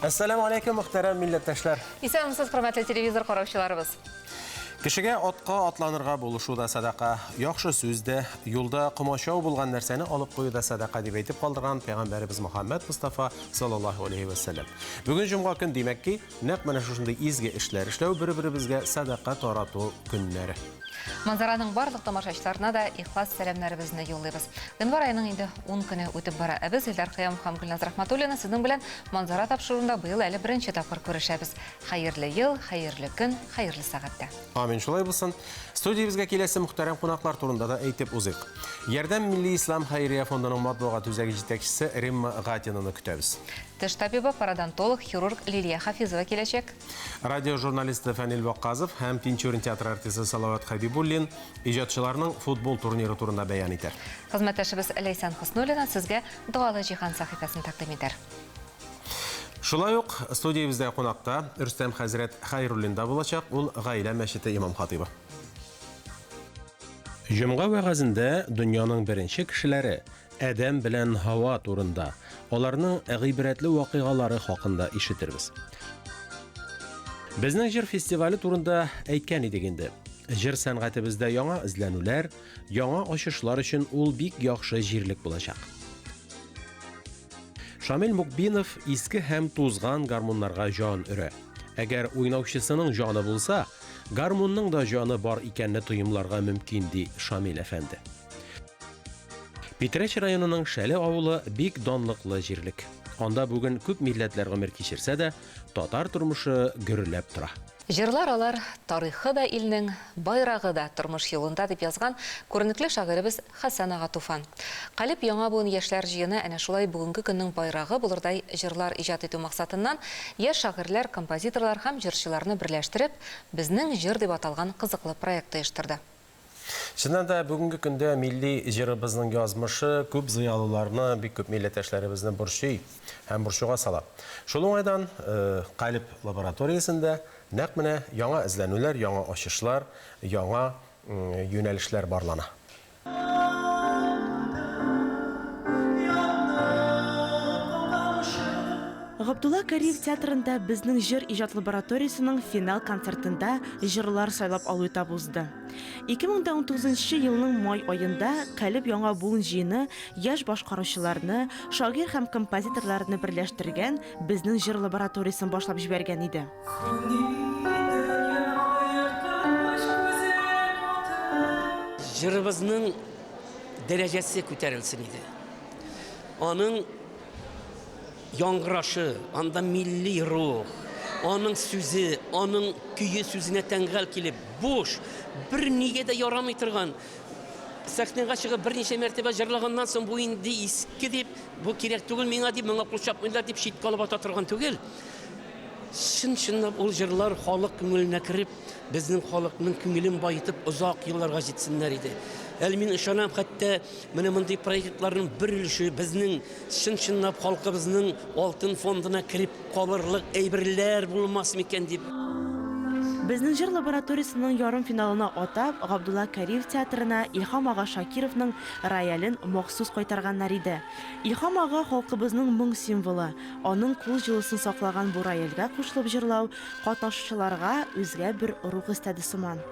Assalamu alaikum, muhtaram milletdaşlar. Исәнмесез, хөрмәтле телевизор караучыларыбыз. Кешегә атка атланырга булышуда садака, яхшы сүздә, юлда комачау булган нәрсәне алып куюда садака дип әйтеп калдырган Пәйгамбәрбез Мөхәммәд Мустафа саллаллаһу алейхи ва саллям. Бүген җомга көн димәк ки, нәкъ менә шушындый изге эшләр эшләү бер-беребезгә садака тарату көннәре. Манзараның барлык тамашачыларына да ихлас сәламнәребезне юллыйбыз. Гыйнвар аеның инде 10 көне үтеп бара. Без Илдар Кыям һәм Гөлназ Рахматуллина сезнең белән манзара тапшыруында быел әле беренче тапкыр күрешәбез. Хәерле ел, хәерле көн, хәерле сәгатьтә. Амин, шулай булсын. Студиябызга киләсе мөхтәрәм кунаклар турында да әйтеп узыйк. Ярдәм Милли Ислам Хәйрия фондының матбугат үзәге җитәкчесе Римма Гатинаны көтәбез. Теш табибы, пародонтолог, хирург Лилия Хафизова киләчәк. Радио журналисты Фәнил Вакказов һәм Тинчурин театр артисты Салават Хабибуллин иҗатчыларның футбол турниры турында бәян итә. Хезмәттәшебез Ләйсән Хуснуллина сезгә Дуалы җиһан сәхифәсен тәкъдим итәр. Шулай ук студиябездә кунакта Рөстәм хәзрәт Хәйруллинда булачак, ул гаилә мәчете имам хатибы. Җомга вәгазендә дөньяның беренче кешеләре Адәм белән Һава турында, аларның гыйбрәтле вакыйгалары хакында ишетербез. Безнең җыр фестивале турында әйткән идек инде. Җыр сәнгатебездә яңа эзләнүләр, яңа ачышлар өчен ул бик яхшы җирлек булачак. Шамил Мукбинов иске һәм тузган гармуннарга җан өрә. Әгәр уйнаучысының җаны булса, гармунның да җаны бар икәнне тоемларга мөмкин ди Шамил әфәнде. Питрәч районының Шәле авылы бик данлыклы җирлек. Анда бүген күп милләтләр гомер кичерсә дә, татар тормышы гөрләп тора. Җырлар алар тарихы да илнең, байрагы да тормыш юлында дип язган күренекле шагыйребез Хәсән ага Туфан. Калип яңа буын яшьләр җыены әнә шулай бүгенге көннең байрагы булырдай җырлар иҗат итү максатыннан яшь шагыйрьләр, композиторлар һәм җырчыларны берләштереп, безнең җыр дип аталган кызыклы проектты оештырды. Чыннан да бүгенге көндә милли җырыбызның язмышы күп зыялыларны, бик күп милләттәшләребезне борчый һәм борчуга сала. Шул уңайдан Калип лабораториясендә нәкъ менә яңа эзләнүләр, яңа ачышлар, яңа юнәлешләр барлана. Габдулла Кариев театрында безнең җыр иҗат лабораториясының финал концертында җырлар сайлап алу этабы узды. 2019 елның май аенда Калип яңа буын җыены яшь башкаручыларны, шагыйрь һәм композиторларны берләштергән безнең җыр лабораториясын башлап җибәргән иде. Җырыбызның дәрәҗәсе күтәрелсен иде. Аның яңгырашы, анда милли рух, аның сүзе, аның көе сүзенә тәңгәл килеп, буш, бер нигә дә ярамый торган. Сәхнәгә чыгып берничә мәртәбә җырлаганнан соң бу инде иске дип, бу кирәк түгел миңа дип, моңа кулчапмыйлар дип шиткә алып ата торган түгел. Чын-чынлап ул җырлар халык күңеленә кереп, безнең халыкның күңелен баетып озак елларга җитсеннәр иде. Әле мин ышанам, хәтта менә мондый проектларның бер өлеше безнең чын-чынлап халкыбызның алтын фондына кирип калырлык әйберләр булмас микән дип. Безнең җыр лабораториясының ярым финалына атап, Габдулла Кариев театрына Илһам ага Шакировның роялен махсус кайтарганнар иде. Илһам ага халкыбызның моң символы. Аның кул җылысын саклаган бу рояльгә кушылып җырлау катнашучыларга үзгә бер рух истәде сыман.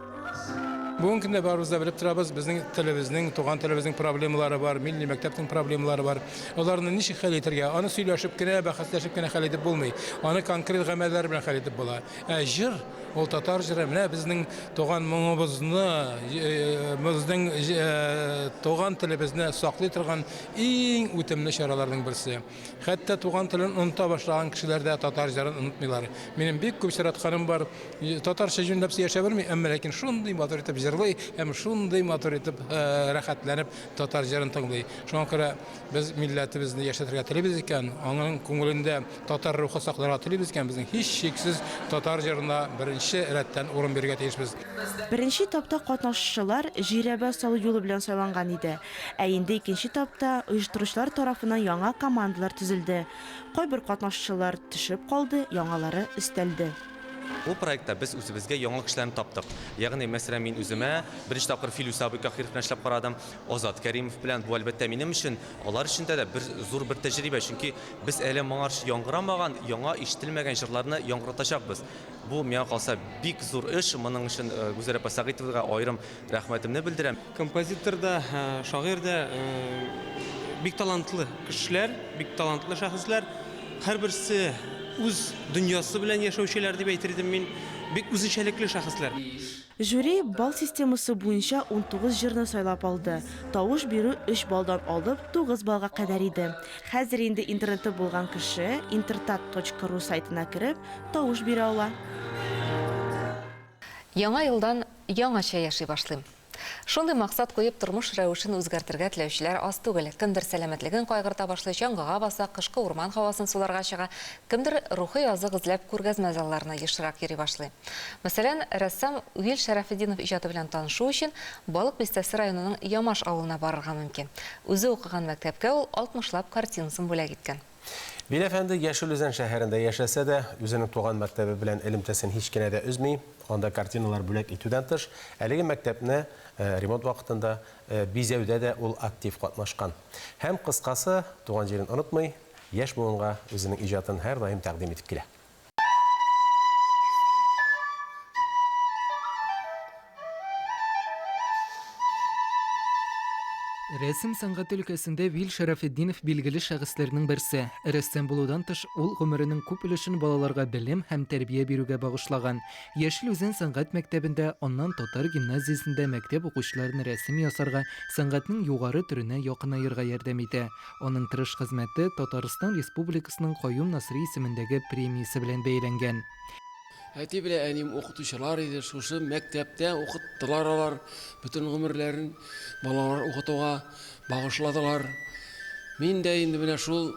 Бүгенге көндә барыбыз да белеп торабыз, безнең телебезнең, туган телебезнең проблемалары бар, милли мәктәптең проблемалары бар. Аларны ничек хәл итәргә? Аны сөйләшеп кенә, бәхәсләшеп кенә хәл итеп булмый. Аны конкрет гамәлләр белән хәл итеп була. Җыр, ул татар җыры менә безнең туган моңыбызны, безнең туган телебезне саклый торган иң үтемле чараларның берсе. Хәтта туган телен оныта башлаган кешеләр дә татар җырын онытмыйлар. Минем бик күп чиратканым бар. Татарча җүнләп яшәп белми, әмма ләкин шундый матур итеп җырлый, һәм шундый матур итеп рәхәтләнеп татар җырын тыңлый. Шуңа күрә без милләтебезне яшәтергә телибез икән, аның күңелендә татар рухы сакларга телибез икән, безнең һич шиксез татар җырына беренче рәттән урын бирергә тиешбез. Беренче этапта катнашучылар җирәбә салу юлы белән сайланган иде. Ә инде икенче этапта оештыручылар тарафыннан яңа командалар төзелде. Кайбер катнашучылар төшеп калды, яңалары өстәлде. Бу проектта без үзебезгә яңа кешеләрне таптык. Ягъни, мәсәлән, мин үземә беренче тапкыр Фил Усабый Кахиров белән эшләп карадым. Азат Кәримов белән бу әлбәттә минем өчен, алар өчен дә бер зур бер тәҗрибә, чөнки без әле моңарчы яңгырамаган, яңа ишетелмәгән җырларны яңгыратачакбыз. Бу миңа калса бик зур эш. Моның өчен Гүзәл апа Сәгыйтовага аерым рәхмәтемне белдерәм. Композитор да, шагыйрь да бик талантлы кешеләр, бик талантлы шәхесләр. Һәрберсе үз дөньясы белән яшәүчеләр дип әйтер идем мин. Бик үзенчәлекле шәхесләр. Жюри бал системасы буенча 19 җырны сайлап алды. Тавыш бирү 3 балдан алып 9 балга кадәр иде. Хәзер инде интернеты булган кеше intertat.ru сайтына кереп тавыш бирә ала. Яңа елдан яңача яши башлыйм. Шундый максат куеп тормыш рәвешен үзгәртергә теләүчеләр аз түгел. Кемдер сәламәтлеген кайгырта башлый, чаңгыга баса, кышкы урман һавасын суларга чыга, кемдер рухи язык эзләп күргәзмә залларына ешрак йөри башлый. Мәсәлән, рәссам Уил Шәрәфетдинов иҗаты белән танышу өчен Балык Бистәсе районының Ямаш авылына барырга мөмкин. Үзе укыган мәктәпкә ул 60лап картинасын бүләк иткән. Вил әфәнде Яшел-Үзән шәһәрендә яшәсә дә, үзенең туган мәктәбе белән элемтәсен һич кенә дә үзми. Анда картиналар бүләк итүдән тыш, әлеге мәктәпне ремонт вакытында бизәүдә дә ул актив катнашкан. Һәм кыскасы, туган җирен онытмый, яшь буынга үзенең иҗатын һәр даим тәкъдим итеп килә. Рәсем сәнгате өлкәсендә Вил Шәрәфетдинов билгеле шәхесләрнең берсе. Рәссам булудан тыш, ул гомеренең күп өлешен балаларга белем һәм тәрбия бирүгә багышлаган. Яшел-Үзән сәнгать мәктәбендә, аннан Татар гимназиясендә мәктәп укучыларын рәсем ясарга, сәнгатьнең югары төренә якынаерга ярдәм итә. Аның тырыш хезмәте Татарстан Республикасының Каюм Насри исемендәге премиясе белән бәяләнгән. Әти белән әним укытучылар иде, шушы мәктәптә укыттылар алар, бөтен гомерләрен балалар укытуга багышладылар. Мин дә инде менә шул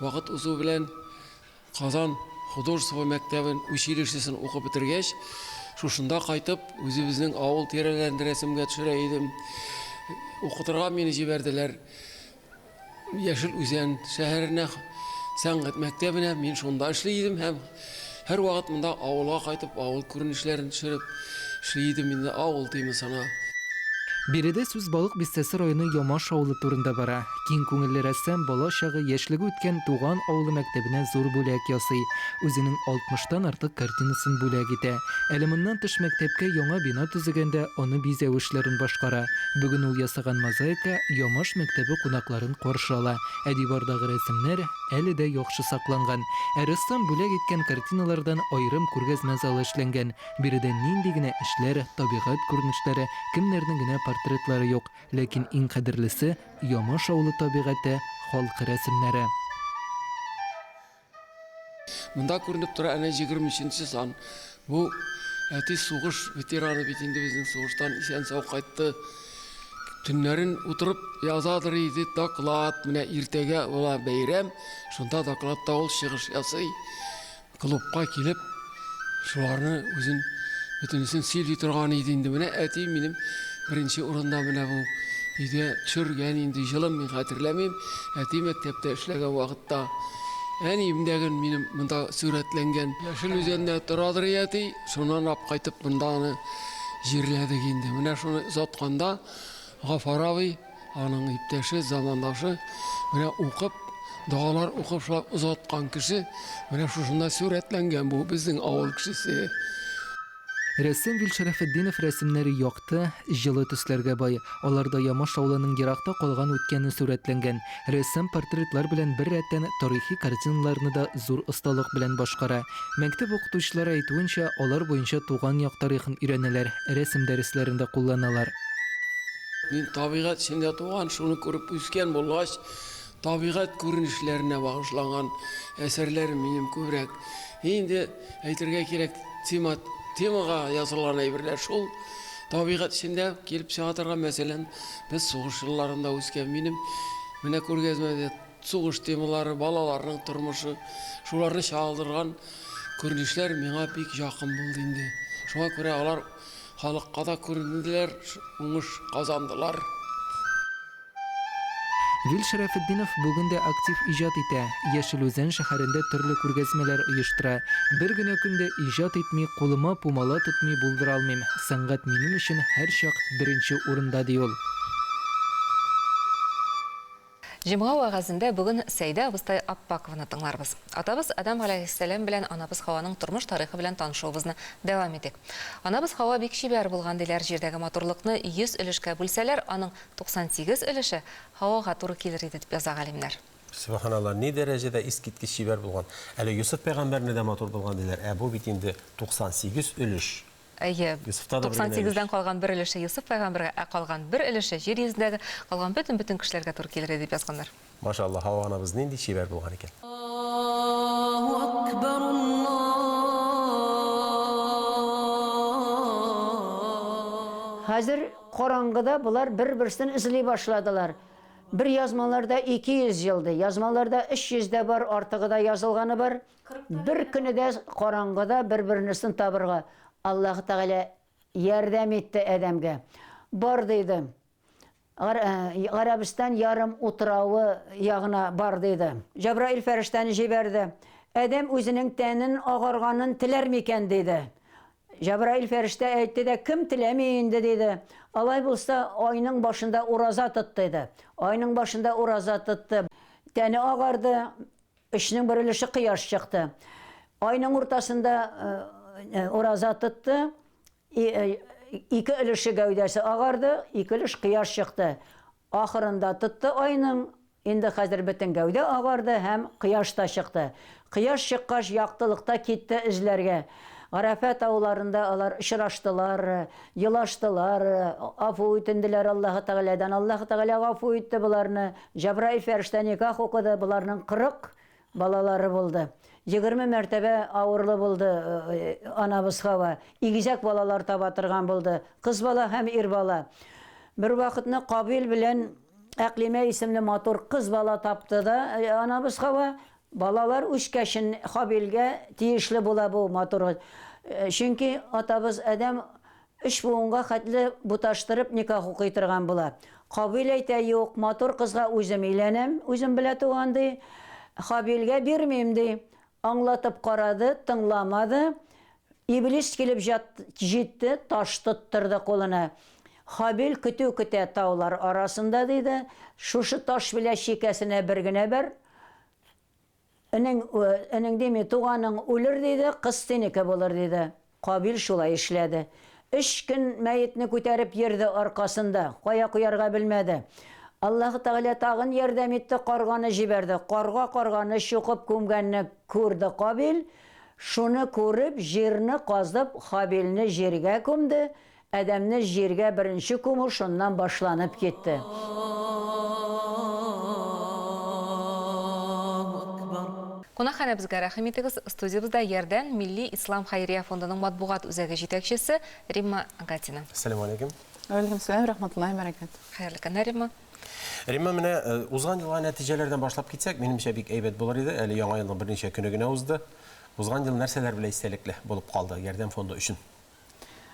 вакыт узу белән Казан художество мәктәбен училищесын укып бетергәч, шушында кайтып, үзебезнең авыл тирәләрендә рәсемгә төшерә идем. Укытырга мине җибәрделәр. Яшел-Үзән шәһәренә сәнгать мәктәбенә, мин шунда эшли идем һәм һәр вакыт монда авылга кайтып, авыл күренешләрен төшереп эшли идем инде, авыл тиме сана. Биредә сүз Балык Бистәсе районы Ямаш авылы турында бара. Киң күңелле рәссам бала чагы яшьлеге үткән туган авылы мәктәбенә зур бүләк ясый. Үзенең 60тан артык картинасын бүләк итә. Әле моннан тыш мәктәпкә яңа бина төзегәндә аны бизәү эшләрен башкара. Бүген ул ясаган мозаика Ямаш мәктәбе кунакларын каршы ала. Әдибардагы рәсемнәр әле дә яхшы сакланган. Рәссам бүләк иткән картиналардан аерым күргәзмә залы эшләнгән. Биредә нинди генә эшләр, табигать күренешләре, кемнәрнең генә портретлары юк, ләкин иң кадерлесе Ямаш авылы табигате, халык рәсемнәре. Монда күренеп тора әнә 23-нче сан. Бу әти сугыш ветераны бит инде безнең сугыштан исән-сау кайтты. Төннәрен утырып язадыр иде доклад, менә иртәгә була бәйрәм, шунда докладта ул чыгыш ясый. Клубка килеп, шуларны үзен бөтенесен сөйли торган иде инде. Менә әти минем беренче урында менә бу өйдә төшергән инде җылым, мин хәтерләмим. Әти мәктәптә эшләгән вакытта әниемдәген минем монда сурәтләнгән. Яшел-Үзәндә торадыр әти, шуннан ап кайтып монда аны җирләдек инде. Менә шуны озатканда Гафар абый, аның иптәше, замандашы, менә укып, дагалар укып шулай озаткан кеше, менә шушында сурәтләнгән бу безнең авыл кешесе. Рәссам Вил Шәрәфетдинов рәсемнәре якты, җылы төсләргә бай. Аларда Ямаш авылының еракта калган үткәне сурәтләнгән. Рәссам портретлар белән бер рәттән тарихи картиналарны да зур осталык белән башкара. Мәктәп укытучылары әйтүенчә, алар буенча туган як тарихын өйрәнәләр, рәсем дәресләрендә кулланалар. Мин табигать içinde туган, шуны күреп үскән булгач, табигать күренешләренә багышланган әсәрләрем минем күбрәк. Инде әйтергә кирәк, темага язылган әйберләр шул. Табигать içinde килеп чыга торган, мәсәлән, без сугыш елларында үскән минем менә күргәзмәдә сугыш темалары, балаларның тормышы, шуларны чагылдырган күренешләр миңа бик якын булды инде. Шуңа күрә алар халыкка да күренделәр, уңыш казандылар. Вил Шәрәфетдинов бүген дә актив иҗат итә. Яшел Үзән шәһәрендә төрле күргәзмәләр оештыра. Бер генә көндә иҗат итми, кулыма пумала тотмый булдыра алмыйм. Сәнгать минем өчен һәрчак беренче урында ди ул. Җомга вагазында бүген Сәйдә абыстай Аппакованы тыңларбыз. Атабыз Адам алейхиссалам белән анабыз Хаваның тормыш тарихы белән танышуыбызны дәвам итик. Анабыз Хава бик шибәр булган диләр, җирдәге матурлыкны 100 өлешкә бүлсәләр, аның 98 өлеше Хавага туры килер иде дип яза галимнәр. Субханалла, ни дәрәҗәдә искиткеч шибәр булган. Әле Юсуф пәйгамбәрне дә матур булган диләр. Бу бит инде 98 өлеш. Әйе, 98-дән калган бер өлеше Юсуф пәйгамбәргә, калган бер өлеше җир йөзендәге калган бөтен кешеләргә туры килер дип язганнар. Машалла, Хава анабыз нинди шибәр булган икән. Хәзер караңгыда булар бер-берсен эзли башладылар. Бер язмаларда 200 елды, язмаларда 300 дә бар, артыгы да язылганы бар. Бер көнедә караңгыда бер-берсен табырга Аллаһ Тәгалә ярдәм итте әдәмгә. Бар диде. Арабистан ярым утравы ягына бар диде. Җабраил фәрештәне җибәрде. Әдәм үзенең тәнен агарганын теләр микән диде. Җабраил фәрештә әйтте дә, кем теләми инде диде. Алай булса, айның башында ураза тотты диде. Айның башында ураза тотты. Тәне агарды, эшнең бер өлеше кояш чыкты. Айның уртасында ураза тотты. Ике өлеше гәүдәсе агарды, ике өлеш кояш чыкты. Ахырында тотты айның, инде хәзер бөтен гәүдә агарды һәм кояш та чыкты. Кояш чыккач, яктылыкта китте эзләргә. Арафа тауларында алар очраштылар, елаштылар, афу үтенделәр Аллаһ Тәгаләдән. Аллаһ Тәгалә гафу итте буларны. Җабраил фәрештә никах укыды, буларның 40 балалары булды. 20 мәртәбә авырлы булды анабыз Хава. Игезәк балалар таба торган булды. Кыз бала һәм ир бала. Бер вакытны Кабил белән Әклимә исемле матур кыз бала тапты да анабыз Хава. Балалар үчкәшен Хабилгә тиешле була бу матур. Чөнки атабыз Адәм 3 буынга хәтле буташтырып никах укый торган була. Кабил әйтә, юк, матур кызга үзем өйләнәм, үзем белә туган ди. Хабилгә бирмим ди. Аңлатып карады, тыңламады. Иблис килеп җитте, таш тоттырды кулына. Хабил көтә таулар арасында диде. Шушы таш белән шикәсенә бер генә бер. Энең деме туганың үлер диде, кыз синеке булыр диде. Кабил шулай эшләде. 3 көн мәетне күтәреп йөрде аркасында, кая куярга белмәде. Аллаһ Тәгалә тагын ярдәм итте, карганы җибәрде. Карганы чукып күмгәнне күрде Кабил. Шуны күреп, җирне казып, Хабилне җиргә күмде. Әдәмне җиргә беренче күмү шуннан башланып китте. Кунакханә безгә рәхим итегез. Студиябызда Ярдәм Милли Ислам Хәйрия фондының матбугат үзәге җитәкчесе Римма Гатина. Ассаламу алейкум. Алейкум салам, рахматуллаһи ва баракат. Хәерле көннәр, Римма. Римма, менә узган елга нәтиҗәләрдән башлап китсәк, минемчә бик әйбәт булыр иде. Әле яңа елның берничә көне генә узды. Узган ел нәрсәләр белән истәлекле булып калды Ярдәм фонды өчен?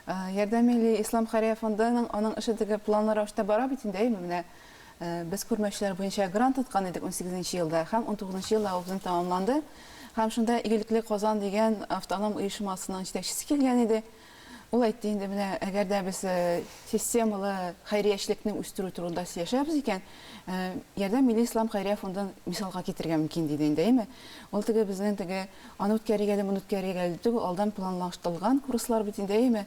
Ярдәм Милли Ислам Хәйрия фондының аның эшедәге планлары аша бара бит инде, менә без күрмәүчеләр буенча грант тоткан идек 18 елда һәм 19 елда узын тәмамланды. Һәм шунда Игелекле Казан дигән автоном оешмасының җитәкчесе килгән иде. Ул әйтте инде, менә әгәр дә без системалы хәйриячелекне үстерү турында сөйләшәбез икән, Ярдәм Милли Ислам Хәйрия фондын мисалга китергә мөмкин диде инде, әйме? Ул теге безнең теге аны үткәрергә түгел, алдан планлаштырылган курслар бит инде, әйме?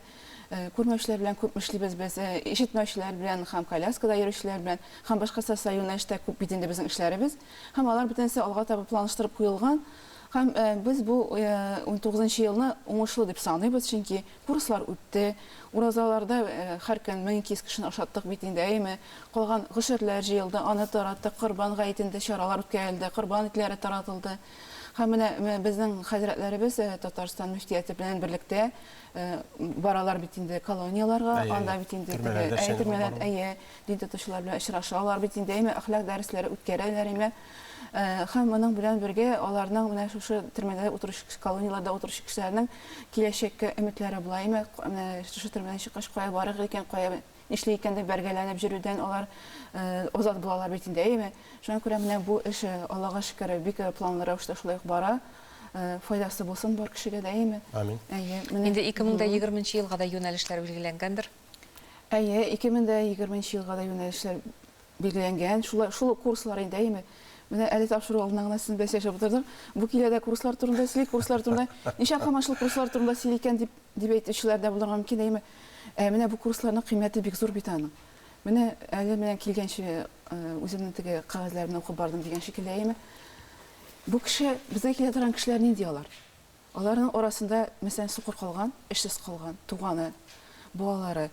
Күрмәүчеләр белән күп эшлибез без, ишетмәүчеләр белән һәм коляскада йөрүчеләр белән һәм башка социаль юнәлештә күп бит инде безнең эшләребез. Һәм алар бөтенсе алга таба планлаштырып куелган. Һәм без бу 19 елны уңышлы дип саныйбыз, чөнки курслар үтте. Уразаларда һәр көн 1200 кешене ашаттык бит инде, әйме? Калган гышырлар җыелды, аны таратты, Корбан гаетендә чаралар үткәрелде, Корбан итләре таратылды. Һәм менә безнең хәзрәтләребез Татарстан мөфтияте белән берлектә баралар бит инде колонияларга, анда бит инде төрмәләр, дин тотучылар белән очрашалар бит инде, әйме? Әхлак дәресләре үткәрәләр, әйме? Һәм моның белән бергә аларның менә шушы төрмәдә утырыш колонияларда утырыш кешеләрнең киләчәккә өметләре була, әйме? Менә шушы төрмәдән чыккач кая барыр икән, кая нишле икән дип бәргәләнеп йөрүдән алар азат булалар бит инде, әйме? Шуңа күрә менә бу эш Аллага шөкер бик планлы рәвештә шулай ук бара. Файдасы булсын бар кешегә дә, әйме? Амин. Инде 2020 елга да юнәлешләр белгиләнгәндер. 2020 елга да юнәлешләр билгеләнгән. Шул курслар инде, әйме? Менә әле тапшыру алдына гына сезне бәсәшеп утырдым. Бу киләдә курслар турында сөйли, курслар турында, ничә камашлы курслар турында сөйли икән дип әйтүчеләр дә булырга мөмкин, әйме? Менә бу курсларның кыйммәте бик зур бит аның. Менә әле менә килгәнче үземнең теге кагазьләрне укып бардым дигән шикелле, әйме? Бу кеше, безгә килә торган кешеләр нинди алар? Аларның арасында, мәсәлән, сукыр калган, эшсез калган, туганы, балалары,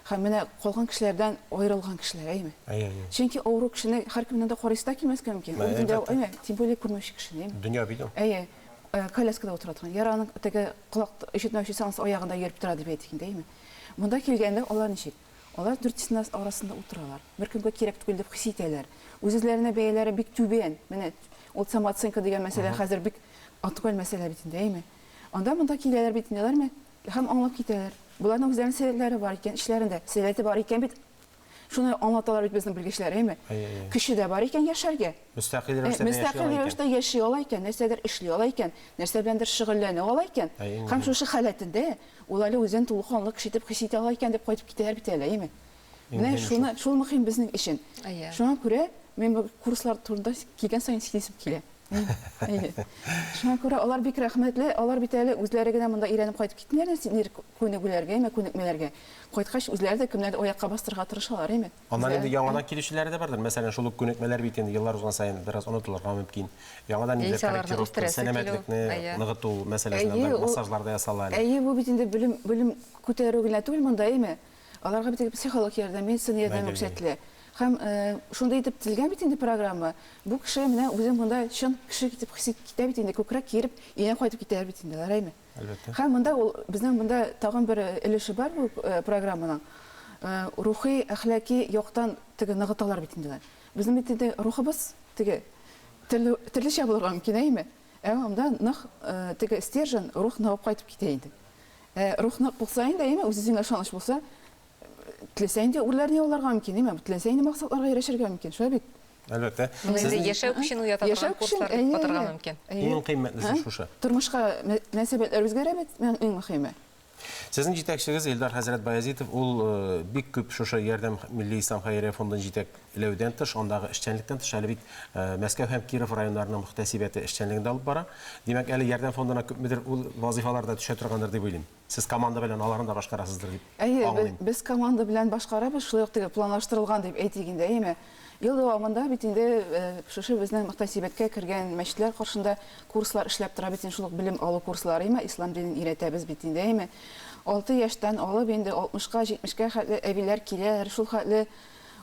һәм менә калган кешеләрдән аерылган кешеләр, әйме? Чөнки авыру кешене һәркемнән дә карыйста килмәскә мөмкин. Әйме, тем более күрмәүче кешене, әйме? Дөнья бит ул. Коляскада утыра торган. Яраның теге колак ишетмәүче санс аягында йөреп тора дип әйтик инде, әйме? Монда килгәндә алар ничек? Алар дүрт стена арасында утыралар. Бер кемгә кирәк түгел дип хис итәләр. Үзләренә бәяләре бик түбән. Менә ул самооценка дигән мәсьәлә хәзер бик актуаль мәсьәлә бит инде, әйме? Анда монда киләләр бит инде, һәм аңлап китәләр. Буларның үзләренең сәләтләре бар икән, эшләрендә сәләте бар икән бит. Шуны аңлаталар бит безнең белгечләр, әйме? Кеше дә бар икән яшәргә. Мөстәкыйль рәвештә яши ала икән, нәрсәдер эшли ала икән, нәрсә беләндер шөгыльләнә ала икән. Һәм шушы халәтендә ул әле үзен тулы кеше итеп хис итә ала икән дип кайтып китәләр бит әле, әйме? Менә шул мөһим безнең өчен. Шуңа күрә мен бу курслар турында килгән саен сөйлисем килә. Шуңа күрә алар бик рәхмәтле, алар бит әле үзләре генә монда өйрәнеп кайтып китмәләр, синер күнегүләргә, күнекмәләргә. Кайткач үзләре дә кемнәрдә аякка бастырырга тырышалар, әйме? Аннан инде яңадан килүчеләр дә бардыр. Мәсәлән, шул күнекмәләр бит инде еллар узган саен бераз онытылырга мөмкин. Яңадан инде корректировка, сәламәтлекне ныгыту мәсьәләсендә массажлар да ясалалар. Бу бит инде белем күтәрү генә түгел монда, әйме? Аларга бит психологик ярдәм, медицина ярдәм күрсәтелә. Һәм шунда итеп төзелгән бит инде программа. Бу кеше менә үзен монда чын кеше итеп хис итә бит инде, күкрәк киереп, өенә кайтып китәләр бит инде, әйме? Әлбәттә. Һәм монда ул безнең монда тагын бер өлеше бар бу программаның. Рухи, әхлаки яктан теге ныгыталар бит инде. Безнең бит инде рухыбыз теге төрлечә булырга мөмкин, әйме? Монда нык теге стержен рух ныгып кайтып китә инде. Рух нык булса инде, әйме, үзенә ышаныч булса, теләсәңдә урларны яуларга мөмкин, әйме? Теләсәңдә максатларга ирешергә мөмкин, шулай бит. Әлбәттә. Яшәү өчен уята торган курслар атырга мөмкин. Иң кыйммәтлесе шушы. Тормышка мөнәсәбәтләр үзгәрә бит, иң мөһиме. Сезнең җитәкчегез Илдар хәзрәт Баязитов, ул бик күп шушы ярдәм Милли Ислам хәйрия фондын җитәкләүдән тыш, андагы эшчәнлектән тыш әле бит Мәскәү һәм Киров районнарының мөхтәсибәте эшчәнлегендә алып бара. Димәк, әле ярдәм фондына күпмедер ул вазифаларда төшә торгандыр дип уйлыйм. Сез команда белән аларны да башкарасыздыр дип аңлыйм. Без команда белән башкарабыз, шулай ук теге планлаштырылган дип әйтик инде, әйме? Ел дәвамында бит инде шушы безнең мөхтәсибәткә кергән мәчетләр каршында курслар эшләп тора бит, шул белем алу курслары, әйме? Ислам динен өйрәтәбез бит инде, әйме? 6 яшьтән алып инде 60-ка, 70-ка хәтле әбиләр киләләр, шул хәтле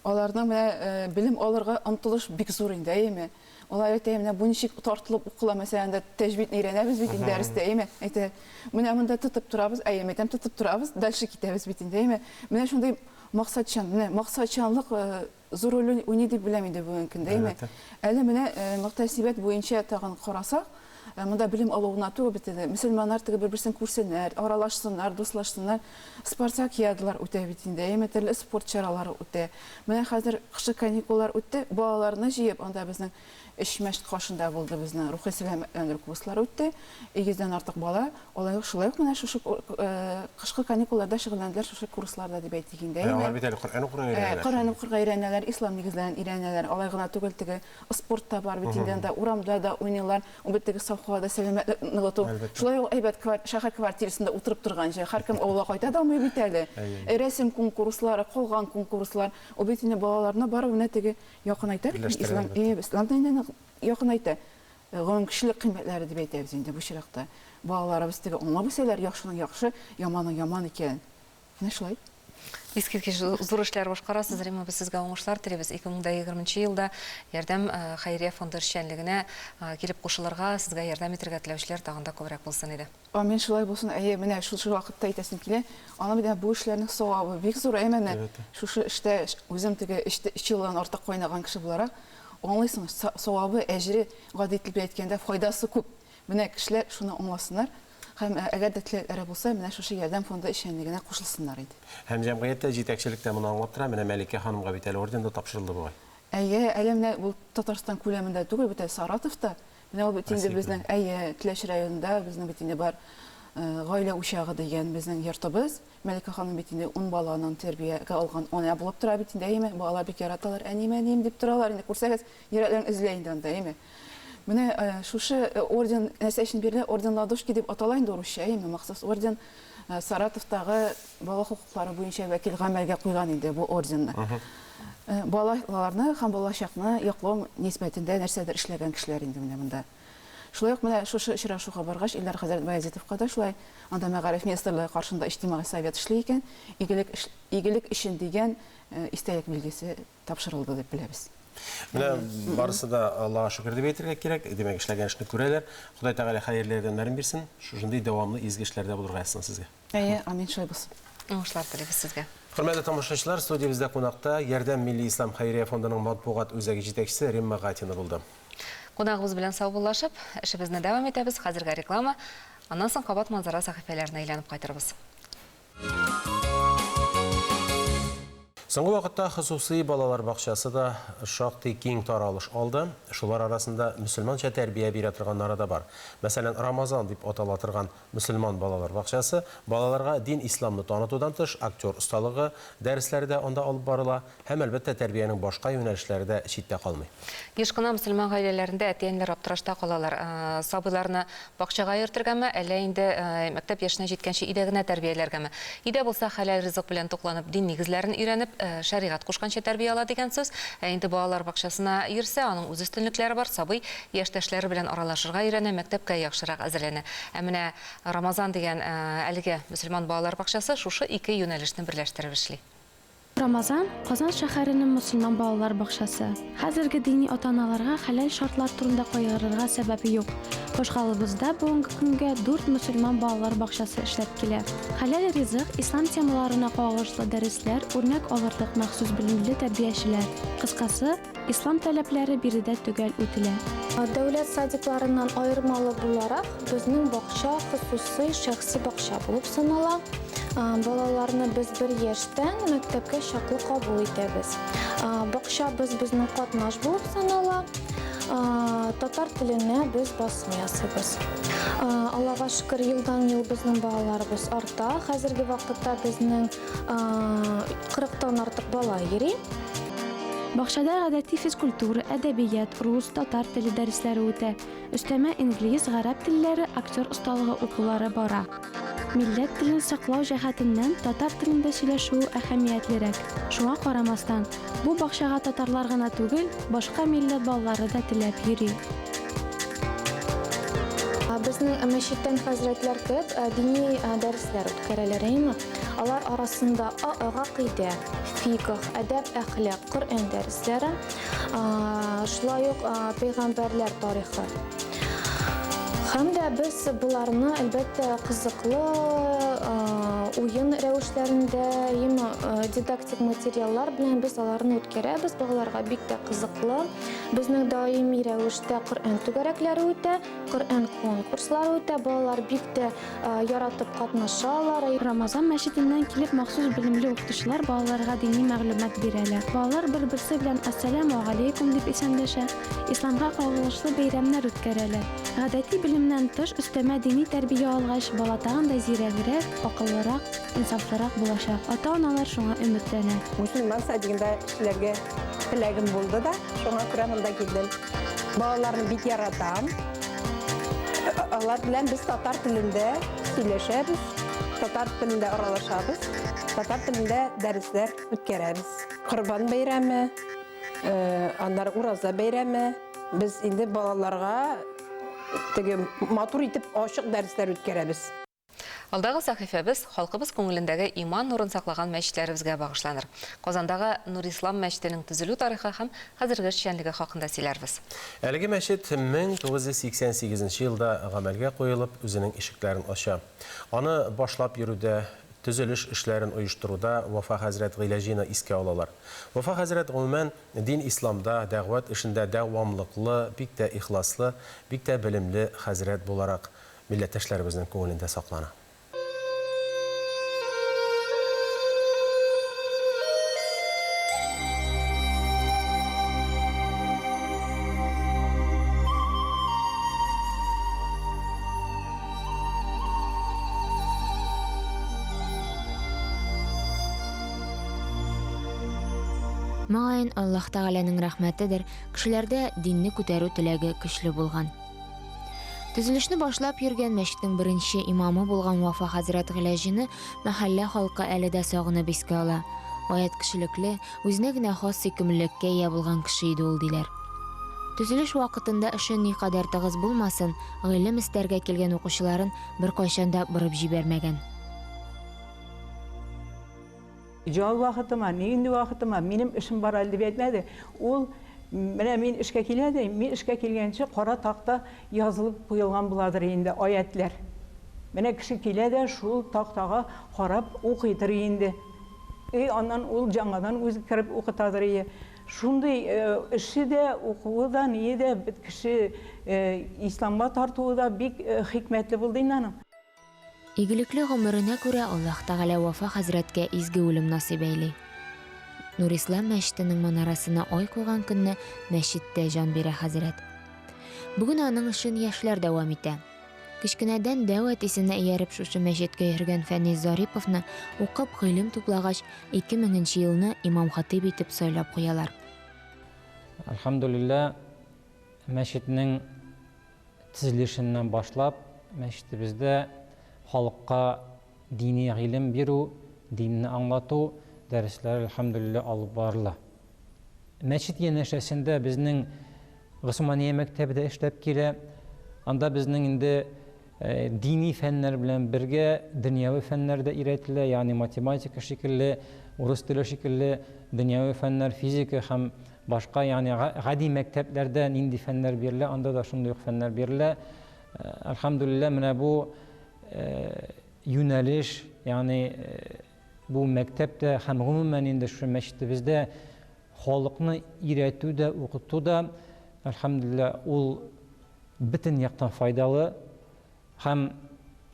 аларның менә белем алырга омтылыш бик зур инде, әйме? Алар әйтә, менә бу ничек тартылып укыла, мәсәлән, тәҗвидне өйрәнәбез бит инде дәрестә, әйме? Әйтә, менә монда тотып торабыз, әймәтәм тотып торабыз, дальше китәбез бит инде, әйме? Менә шундый максатчан, менә максатчанлык зур роль уйный дип беләм инде бүгенге көндә, әйме? Әле менә мөхтәсибәт буенча тагын карасак, монда белем алуына тугы бит инде. Мөселманнар теге бер-берсен күрсеннәр, аралашсыннар, дуслашсыннар, спартакиадалар үтә бит инде, әйме? Төрле спорт чаралары үтә. Менә хәзер кышы каникуллар үтте, балаларны җыеп, анда безнең эшмәш кашында булды безнең рухи сәламәтләндерү курслары үтте. 200-дән артык бала, алай шулай ук менә шушы кышкы каникулларда шөгыльләнделәр шушы курсларда дип әйтик инде. Алар бит әле Коръән укырга өйрәнәләр. Коръән укырга өйрәнәләр, ислам нигезләрен өйрәнәләр. Алай гына түгел, теге спортта бар бит инде, анда урамда да уйныйлар, ул бит теге сафхада сәламәтлек ныгыту. Шулай ук әйбәт шәһәр квартирасында утырып торганча, һәркем авылга кайта да алмый бит әле. Рәсем конкурслары, калган конкурслар, ул бит инде балаларны барып менә теге якынайта бит ислам диненә якынайта. Гомум кешелек кыйммәтләре дип әйтәбез инде бу чиракта. Балаларыбыз теге аңлап үсәләр, яхшының яхшы, яманның яман икән. Менә шулай. Искиткеч зур эшләр башкарасыз, Рима, без сезгә уңышлар телибез. 2020 елда ярдәм хәйрия фонды эшчәнлегенә килеп кушылырга, сезгә ярдәм итәргә теләүчеләр тагын да күбрәк булсын иде. Амин, шулай булсын. Менә шул вакытта әйтәсем килә. Аны менә бу эшләрнең савабы бик зур, менә шушы эштә үзем теге 3 елдан артык кайнаган кеше буларак, аңлыйсың, савабы, әҗре, гади итеп әйткәндә файдасы күп. Менә кешеләр шуны аңласыннар. Һәм әгәр дә теләкләре булса, менә шушы ярдәм фонды эшчәнлегенә кушылсыннар иде. Һәм җәмгыятьтә җитәкчелектә моны аңлап тора. Менә Мәликә ханымга бит әле орден да тапшырылды бугай. Әйе, әле менә ул Татарстан күләмендә түгел, бит Саратовта. Менә ул бит инде безнең Теләш районында безнең бит инде бар гаилә учагы дигән безнең йортыбыз. Мәликә ханым бит инде 10 баланың тәрбиягә алган ана булып тора бит инде, әйме, балалар бик яраталар, әнием дип торалар, инде күрсәгез, йөрәкләрен эзләй инде анда, әйме. Менә шушы орден нәрсә өчен бирелә, орден Ладушки дип атала инде русча, әйме, махсус орден Саратовтагы бала хукуклары буенча вәкил гамәлгә куйган инде бу орденны. Балаларны һәм балачакны яклау нисбәтендә нәрсәдер эшләгән кешеләр инде менә монда. Шулай ук менә шушы очрашуга баргач, Илдар хәзрәт Баязитовка да шулай анда мәгариф министрлыгы каршында иҗтимагый совет эшли икән, игелек өчен дигән истәлек билгесе тапшырылды дип беләбез. Менә барысы да Аллаһка шөкер дип әйтергә кирәк. Димәк, эшләгән эшне күрәләр. Ходай Тәгалә хәерле ярдәмнәрен бирсен. Шушындый дәвамлы изге эшләрдә булырга ясасын сезгә. Әйе, амин, шулай булсын. Уңышлар телибез сезгә. Хөрмәтле тамашачылар, студиябездә кунакта Ярдәм Милли Ислам Хәйрия фондының матбугат үзәге җитәкчесе Римма Гатина булды. Кунагыбыз белән саубуллашып, эшебезне дәвам итәбез. Хәзергә реклама, аннан соң кабат манзара сәхифәләренә әйләнеп кайтырбыз. Соңгы вакытта хосусый балалар бакчасы да шактый киң таралыш алды. Шулар арасында мөселманча тәрбия бирә торганнары да бар. Мәсәлән, Рамазан дип атала торган мөселман балалар бакчасы балаларга дин исламны танытудан тыш актер осталыгы дәресләрдә анда алып барыла, һәм әлбәттә тәрбиянең башка юнәлешләре дә читтә калмый. Еш кына мөселман гаиләләрендә әтиәннәр аптырашта калалар. Сабыйларны бакчага йөртергәме, әллә инде мәктәп яшенә җиткәнче өйдә генә тәрбияләргәме? Өйдә булса хәләл ризык белән тукланып, дин нигезләрен өйрәнеп, шәригать кушканча тәрбия ала дигән сүз. Инде балалар бакчасына йөрсә, аның үз өстенлекләре бар. Сабый яшьтәшләре белән аралашырга өйрәнә, мәктәпкә яхшырак әзерләнә. Ә менә Рамазан дигән әлеге мөселман балалар бакчасы шушы ике юнәлешне берләштереп эшли. Рамазан – Казан шәһәренең мөселман балалар бакчасы. Хәзерге дини ата-аналарга хәләл шартлар турында кайгырырга сәбәбе юк. Башкалыбызда бүгенге көнгә 4 мөселман балалар бакчасы эшләп килә. Хәләл ризык, ислам темаларына кагылышлы дәресләр, үрнәк алырлык махсус белемле тәрбиячеләр. Кыскасы, ислам таләпләре биредә төгәл үтелә. Дәүләт садикларыннан айырмалы буларак, безнең бакча хусусый шәхси бакча булып санала. Балаларны без 1 яшьтән мәктәпкә чаклы кабул итәбез. Бакча безнең катнаш булып санала. Татар теленә без басым ясыйбыз. Аллага шөкер, елдан-ел безнең балаларыбыз арта. Хәзерге вакытта безнең 40тан артык бала йөри. Бакчада гадәти физкультура, әдәбият, рус, татар теле дәресләре үтә. Өстәмә инглиз, гарәп телләре, актер осталыгы укулары бара. Милләт телен саклау җәһәтеннән татар телендә сөйләшү әһәмиятлерәк. Шуңа карамастан, бу бакчага татарлар гына түгел, башка милләт балалары да теләп йөри. Безнең мәчеттән хәзрәтләр күп дини дәресләр үткәрәләр инде. Алар арасында гакыйдә, фикх, әдәп, әхлак, Коръән дәресләре, шулай ук пәйгамбәрләр тарихы. Һәм дә без буларны әлбәттә кызыклы уен рәвешләрендә, дидактик материаллар белән без аларны үткәрәбез. Балаларга бик тә кызыклы. Безнең даими рәвештә Коръән түгәрәкләре үтә, Коръән конкурслары үтә. Балалар бик тә яратып катнашалар. Рамазан мәчетеннән килеп махсус белемле укытучылар балаларга дини мәгълүмат бирәләр. Балалар бер-берсе белән ассаламу алейкум дип исәнләшә, исламга кагылышлы бәйрәмнәр үткәрәләр. Гадәти белемнән тыш өстәмә дини тәрбия алгач, бала тагын да зирәгрәк, акыллырак, инсафлырак булачак. Ата-аналар шуңа өметләнә. Мөселман садигында эшләргә теләгем булды да, шуңа күрә монда килдем. Балаларны бик яратам. Алар белән без татар телендә сөйләшәбез, татар телендә аралашабыз, татар телендә дәресләр үткәрәбез. Корбан бәйрәме, аннары Ураза бәйрәме, без инде балаларга матур итеп ачык дәресләр үткәрәбез. Алдагы сәхифәбез халкыбыз күңелендәге иман нурын саклаган мәчетләребезгә багышланыр. Казандагы Нур Ислам мәчетенең төзелү тарихы һәм хәзерге эшчәнлеге хакында сөйләрбез. Әлеге мәчет 1988 елда гамәлгә куелып, үзенең ишекләрен ача. Аны башлап йөрүдә, төзелеш эшләрен оештыруда Вафа хәзрәт Гыйләҗина искә алалар. Вафа хәзрәт гомумән дин исламда, дәгъват эшендә дәвамлыклы, бик тә ихласлы, бик тә белемле хәзрәт буларак милләттәшләребезнең күңелендә саклана. Маңайын Аллаһ Тәгаләнең рәхмәтедер, кешеләрдә динне күтәрү теләге көчле булган. Төзелешне башлап йөргән мәчетнең беренче имамы булган Вафа хәзрәт Гыйләҗине мәхәллә халкы әле дә сагынып искә ала. Аят кешелекле, үзенә генә хас сөйкемлеккә ия булган кеше иде ул диләр. Төзелеш вакытында эшен никадәр тыгыз булмасын, гыйлем истәргә килгән укучыларын беркайчан да борып җибәрмәгән. Жол вакытыма, нинди вакытыма минем эшем бар әле дип әйтмәде. Ул менә мин эшкә киләде, мин эшкә килгәнче кара такта язылып куелган буладыр инде аятлар. Менә кеше килә дә шул тактага карап укыйдыр инде. Аннан ул жаңадан үзе кирип укытадыр инде. Шундый эше дә, укуы да, ние дә бит кеше исламга тартуы да бик хикмәтле булды инде. Игелекле гомеренә күрә Аллаһ Тәгалә Вафа хәзрәткә изге үлем насыйп әйли. Нурислам мәчетенең манарасына ай куйган көнне мәчеттә җан бирә хәзрәт. Бүген аның эшен яшьләр дәвам итә. Кичкенәдән дәват исенә ияреп шушы мәчеткә йөргән Фәнис Зариповны укып гыйлем туплагач 2000 елны имам-хатиб итеп сайлап куялар. Алхамдулилла, мәчетнең төзелешеннән башлап мәчетебездә халыкка дини гыйлем бирү, динне аңлату дәресләр алхамдулилла алып барыла. Мәчет янәшәсендә безнең Госмания мәктәбендә эшләп килә. Анда безнең инде дини фәннәр белән бергә дөньяви фәннәр дә өйрәтелә, ягъни математика шикелле, урыс теле шикелле дөньяви фәннәр, физика һәм башка, ягъни гади мәктәпләрдә нинди фәннәр бирелә, анда да шундый ук фәннәр бирелә. Алхамдулилла, менә бу юнәлеш, ягъни бу мәктәптә һәм гомумән инде шу мәчетебездә халыкны өйрәтү дә, укыту да, алхамдулилла, ул бөтен яктан файдалы. Һәм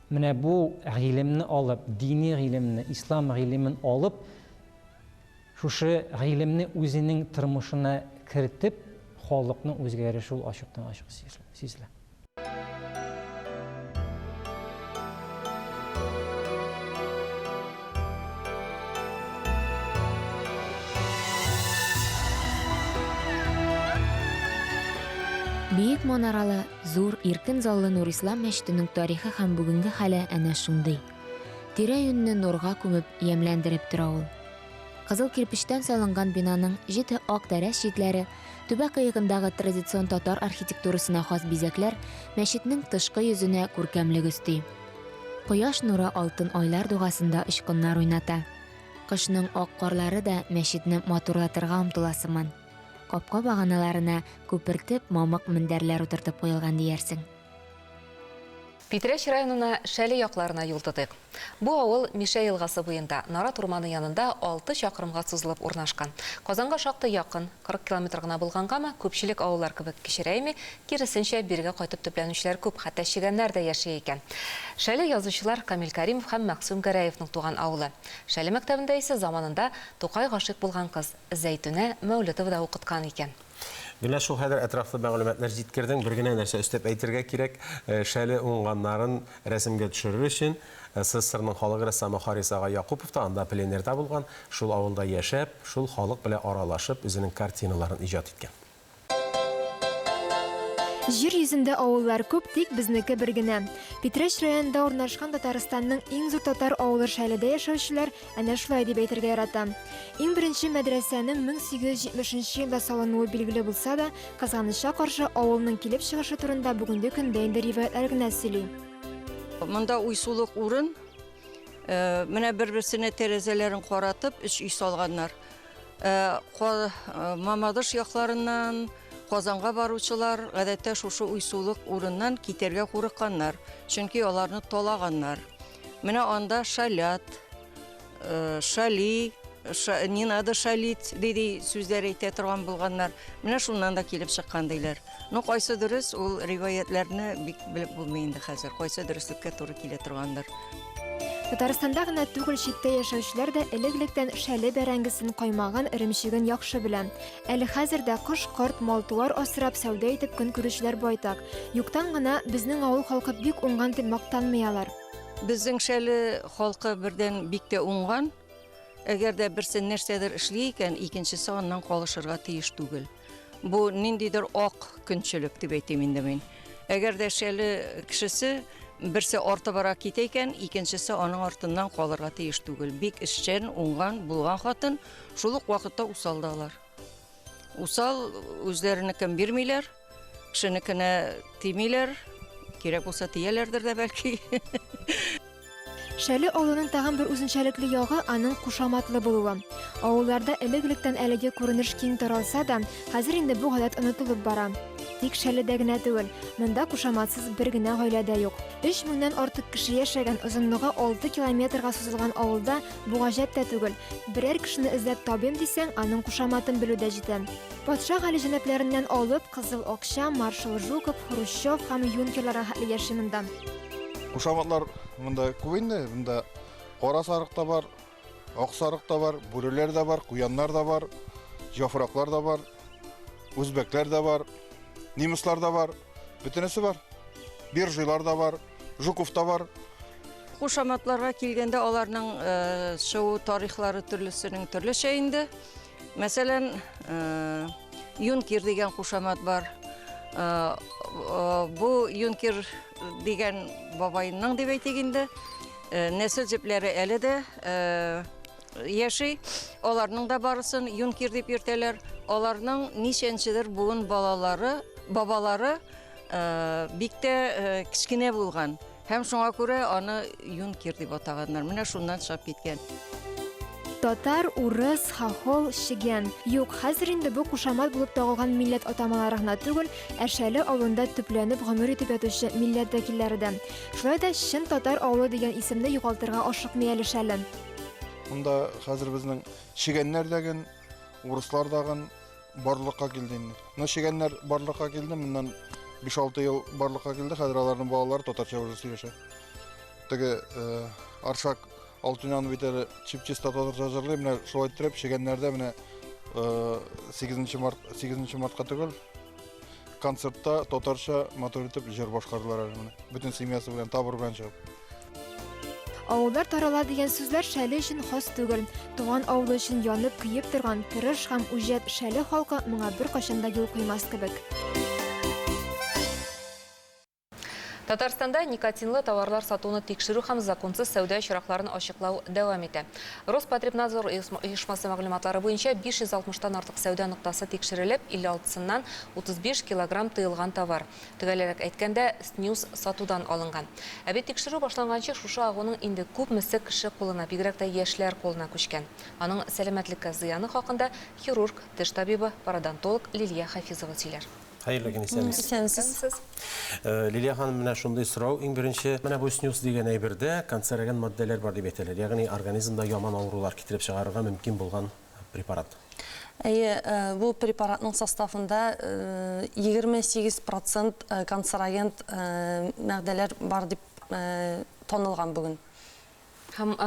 менә бу гыйлемне алып, дини гыйлемне, ислам гыйлемен алып, шушы гыйлемне үзенең тормышына кертеп, халыкны үзгәреше ул ачыктан-ачык сизелә. Бийек манаралы, зур, иркен заллы Нурислам мәчетенең тарихы һәм бүгенге хәле әнә шундый. Тирә-юньне нурга күмеп, ямьләндереп тора ул. Кызыл кирпечтән салынган бинаның 7 ак тәрәз читләре, төбәк кыегындагы традицион татар архитектурасына хас бизәкләр мәчетнең тышкы йөзенә күркәмлек өсти. Кояш нуры алтын айлар дугасында очкыннар уйната. Кышның ак карлары да мәчетне матурлатырга омтыласыман. Капка баганаларына күпертеп мамык мендәрләр утыртып куелган диярсең. Питрәч районына Шәле якларына юл тотыйк. Бу авыл Мишә елгасы буенда, Нарат урманы янында 6 чакрымга сузылып урнашкан. Казанга шактый якын, 40 километр гына булгангамы, күпчелек авыллар кебек кичерәйми, киресенчә биргә кайтып төпләнүчеләр күп, хәтта чигәннәр дә яши икән. Шәле язучылар Камил Кәримов һәм Мәхсүм Гәрәевнең туган авылы. Шәле мәктәбендә исә заманында Тукай гашык булган кыз Зәйтүнә Мәүлетова да укыткан икән. Генә шул хәзер әтрафлы мәгълүматлар җиткердең, бер генә нәрсә өстәп әйтергә кирәк. Шәле уңганнарын рәсемгә төшерер өчен СССРның халык рәссамы Харисага Якупов та анда пленерда булган, шул авылда яшәп, шул халык белән аралашып, үзенең картиналарын иҗат иткән. Җир йөзендә авыллар күп, тик безнеке бер генә. Питрәч районында урнашкан Татарстанның иң зур татар авылы Шәледә яшәүчеләр әнә шулай дип әйтергә ярата. Иң беренче мәдрәсәнең 1870 елда салынуы билгеле булса да, кызганычка каршы авылның килеп чыгышы турында бүгенге көндә инде риваятлар гына сөйли. Монда уйсулык урын, менә бер-берсенә тәрәзәләрен каратып, 3 үй салганнар. Мамадыш якларыннан Казанга баручылар гадәттә шушы уйсулык урыннан китәргә курыкканнар, чөнки аларны толаганнар. Менә анда шалят, шали, не надо шалить дейді сүздер әйтә торган булганнар. Менә шуннан да килеп чыккан диләр. Ну кайсы дөрес, ул риваятларны бик белеп булмый инде хәзер. Кайсы дөреслеккә туры килә торгандыр. Татарстанда гына түгел читтә яшәүчеләр дә элек-электән шәле бәрәңгесен каймаган эремчеген яхшы белә. Әле хәзердә кош-корт, мал-туар асрап сәүдә итеп көн күрүчеләр байтак. Юктан гына безнең авыл халкы бик уңган дип мактанмыялар. Безнең шәле халкы бердән бик тә уңган. Әгәр дә берсе нәрсәдер эшли икән, икенчесе аннан калышырга тиеш түгел. Бу ниндидер ак көнчелек дип әйтәм инде мин. Әгәр дә шәле кешесе берсе арты бара китә икән, икенчесе аның артыннан калырга тиеш түгел. Бик эшчән, уңган булган хатын шул ук вакытта усалдалар. Усал үзләренекен бирмиләр, кешенекенә тимиләр, кирәк булса тияләрдер дә бәлки. Шәле авылының тагын бер үзенчәлекле ягы аның кушаматлы булуы. Авылларда элек-электән әлеге күренеш киң таралса да, хәзер инде бу гадәт онытылып бара. Тик шәледә генә түгел, монда кушаматсыз бер генә гаиләдә юк. 3000-нән артык кеше яшәгән озынлыгы 6 километрга сузылган авылда бу гаҗәп тә түгел. Берәр кешене эзләп табым дисәң, аның кушаматын белүдә җитә. Патша галиҗәнәпләреннән алып, Кызыл Акча, Маршал Жуков, Хрущев һәм юнкерлар хәтле яши монда. Кушаматлар монда күп инде, монда кара сарык та бар, ак сарык та бар, бүреләр дә бар, куяннар да бар, җафраклар да бар, үзбәкләр да бар. Немислар да бар, бөтенесе бар. Биржилар да бар, Жуков та бар. Кушаматларга килгәндә аларның шоу тарихлары төрлесенең төрлечә инде. Мәсәлән, Юнкер дигән кушамат бар. Бу Юнкер дигән бабайның дип әйтик инде. Нәсел җепләре әле дә яши. Аларның да барысын Юнкер дип йөртәләр. Аларның ничәнчедер буын бабалары бик тә кичкенә булган. Һәм шуңа күрә аны Юнкер дип атаганнар. Менә шуннан чыгып киткән. Татар, урыс, хохол, шигән. Юк, хәзер инде бу кушамат булып тагылган милләт атамалары гына түгел, Шәле авылында төпләнеп гомер итеп ятучы милләт вәкилләре дә. Шулай да чын татар авылы дигән исемне югалтырга ашыкмый әле Шәле. Монда хәзер безнең шигәннәр дәген, урыслар дәген барлыкка килде инде. Ну шигәннәр барлыкка килде, моннан 5-6 ел барлыкка килде, хәзер аларның балалары татарча уже сөйләшә. Теге Аршак Алтунян битәре чипчиста татарча җырлый, менә шулай итеп шигәннәрдә менә 8 мартка түгел концертта татарча матур итеп җыр башкардылар менә. Бөтен семьясы белән табыр белән чыгып. Авылдар тарала дигән сүзләр Шәле өчен хас түгел. Туган авылы өчен янып көеп торган тырыш һәм үҗәт Шәле халкы моңа бер кашанда юл куймас кебек. Татарстанда никотинлы товарлар сатуны тикшерү һәм законсыз сәүдә чиракларын ачыклау дәвам итә. Роспотребнадзор оешмасы мәгълүматлары буенча 560-тан артык сәүдә ноктасы тикшерелеп, 56-сыннан 35 килограмм тыелган товар. Төгәлрәк әйткәндә, снюс сатудан алынган. Ә бит тикшерү башланганчы шушы агуның инде күпмесе кеше кулына, бигрәк тә яшьләр кулына күчкән. Аның сәламәтлеккә зыяны хакында хирург, теш табибы, пародонтолог Лилия Хафизова сөйләр. Хәерле көн, исәнмесез. Лилия ханым, менә шундый сорау. Иң беренче, менә бу снюс дигән әйбердә канцероген маддәләр бар дип әйтәләр. Ягъни организмда яман авырулар китереп чыгарырга мөмкин булган препарат. Бу препаратның составында 28% канцероген мәгъдәләр бар дип танылган бүген. Һәм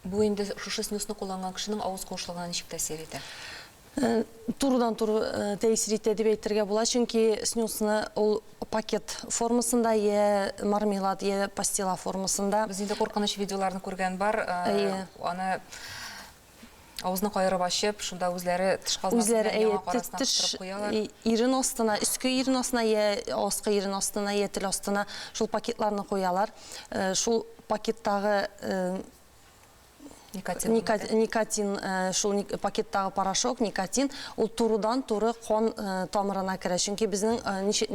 бу инде шушы снюсны кулланган кешенең авыз куышлыгына ничек тәэсир итә? Турыдан-туры тәэсир итә дип әйтергә була, чөнки снюсны ул пакет формасында, я мармелад, я пастила формасында. Без инде куркыныч видеоларны күргән бар. Аны авызны кайрып ачып, шунда үзләре теш казнасын яңак арасына кыстырып куялар. Ирен астына, өскө ирен астына, я аскы ирен астына, я тел астына шул пакетларны куялар. Шул пакеттагы никотин, шул пакеттагы порошок, никотин, ул турыдан-туры кон тамырына керә. Чөнки безнең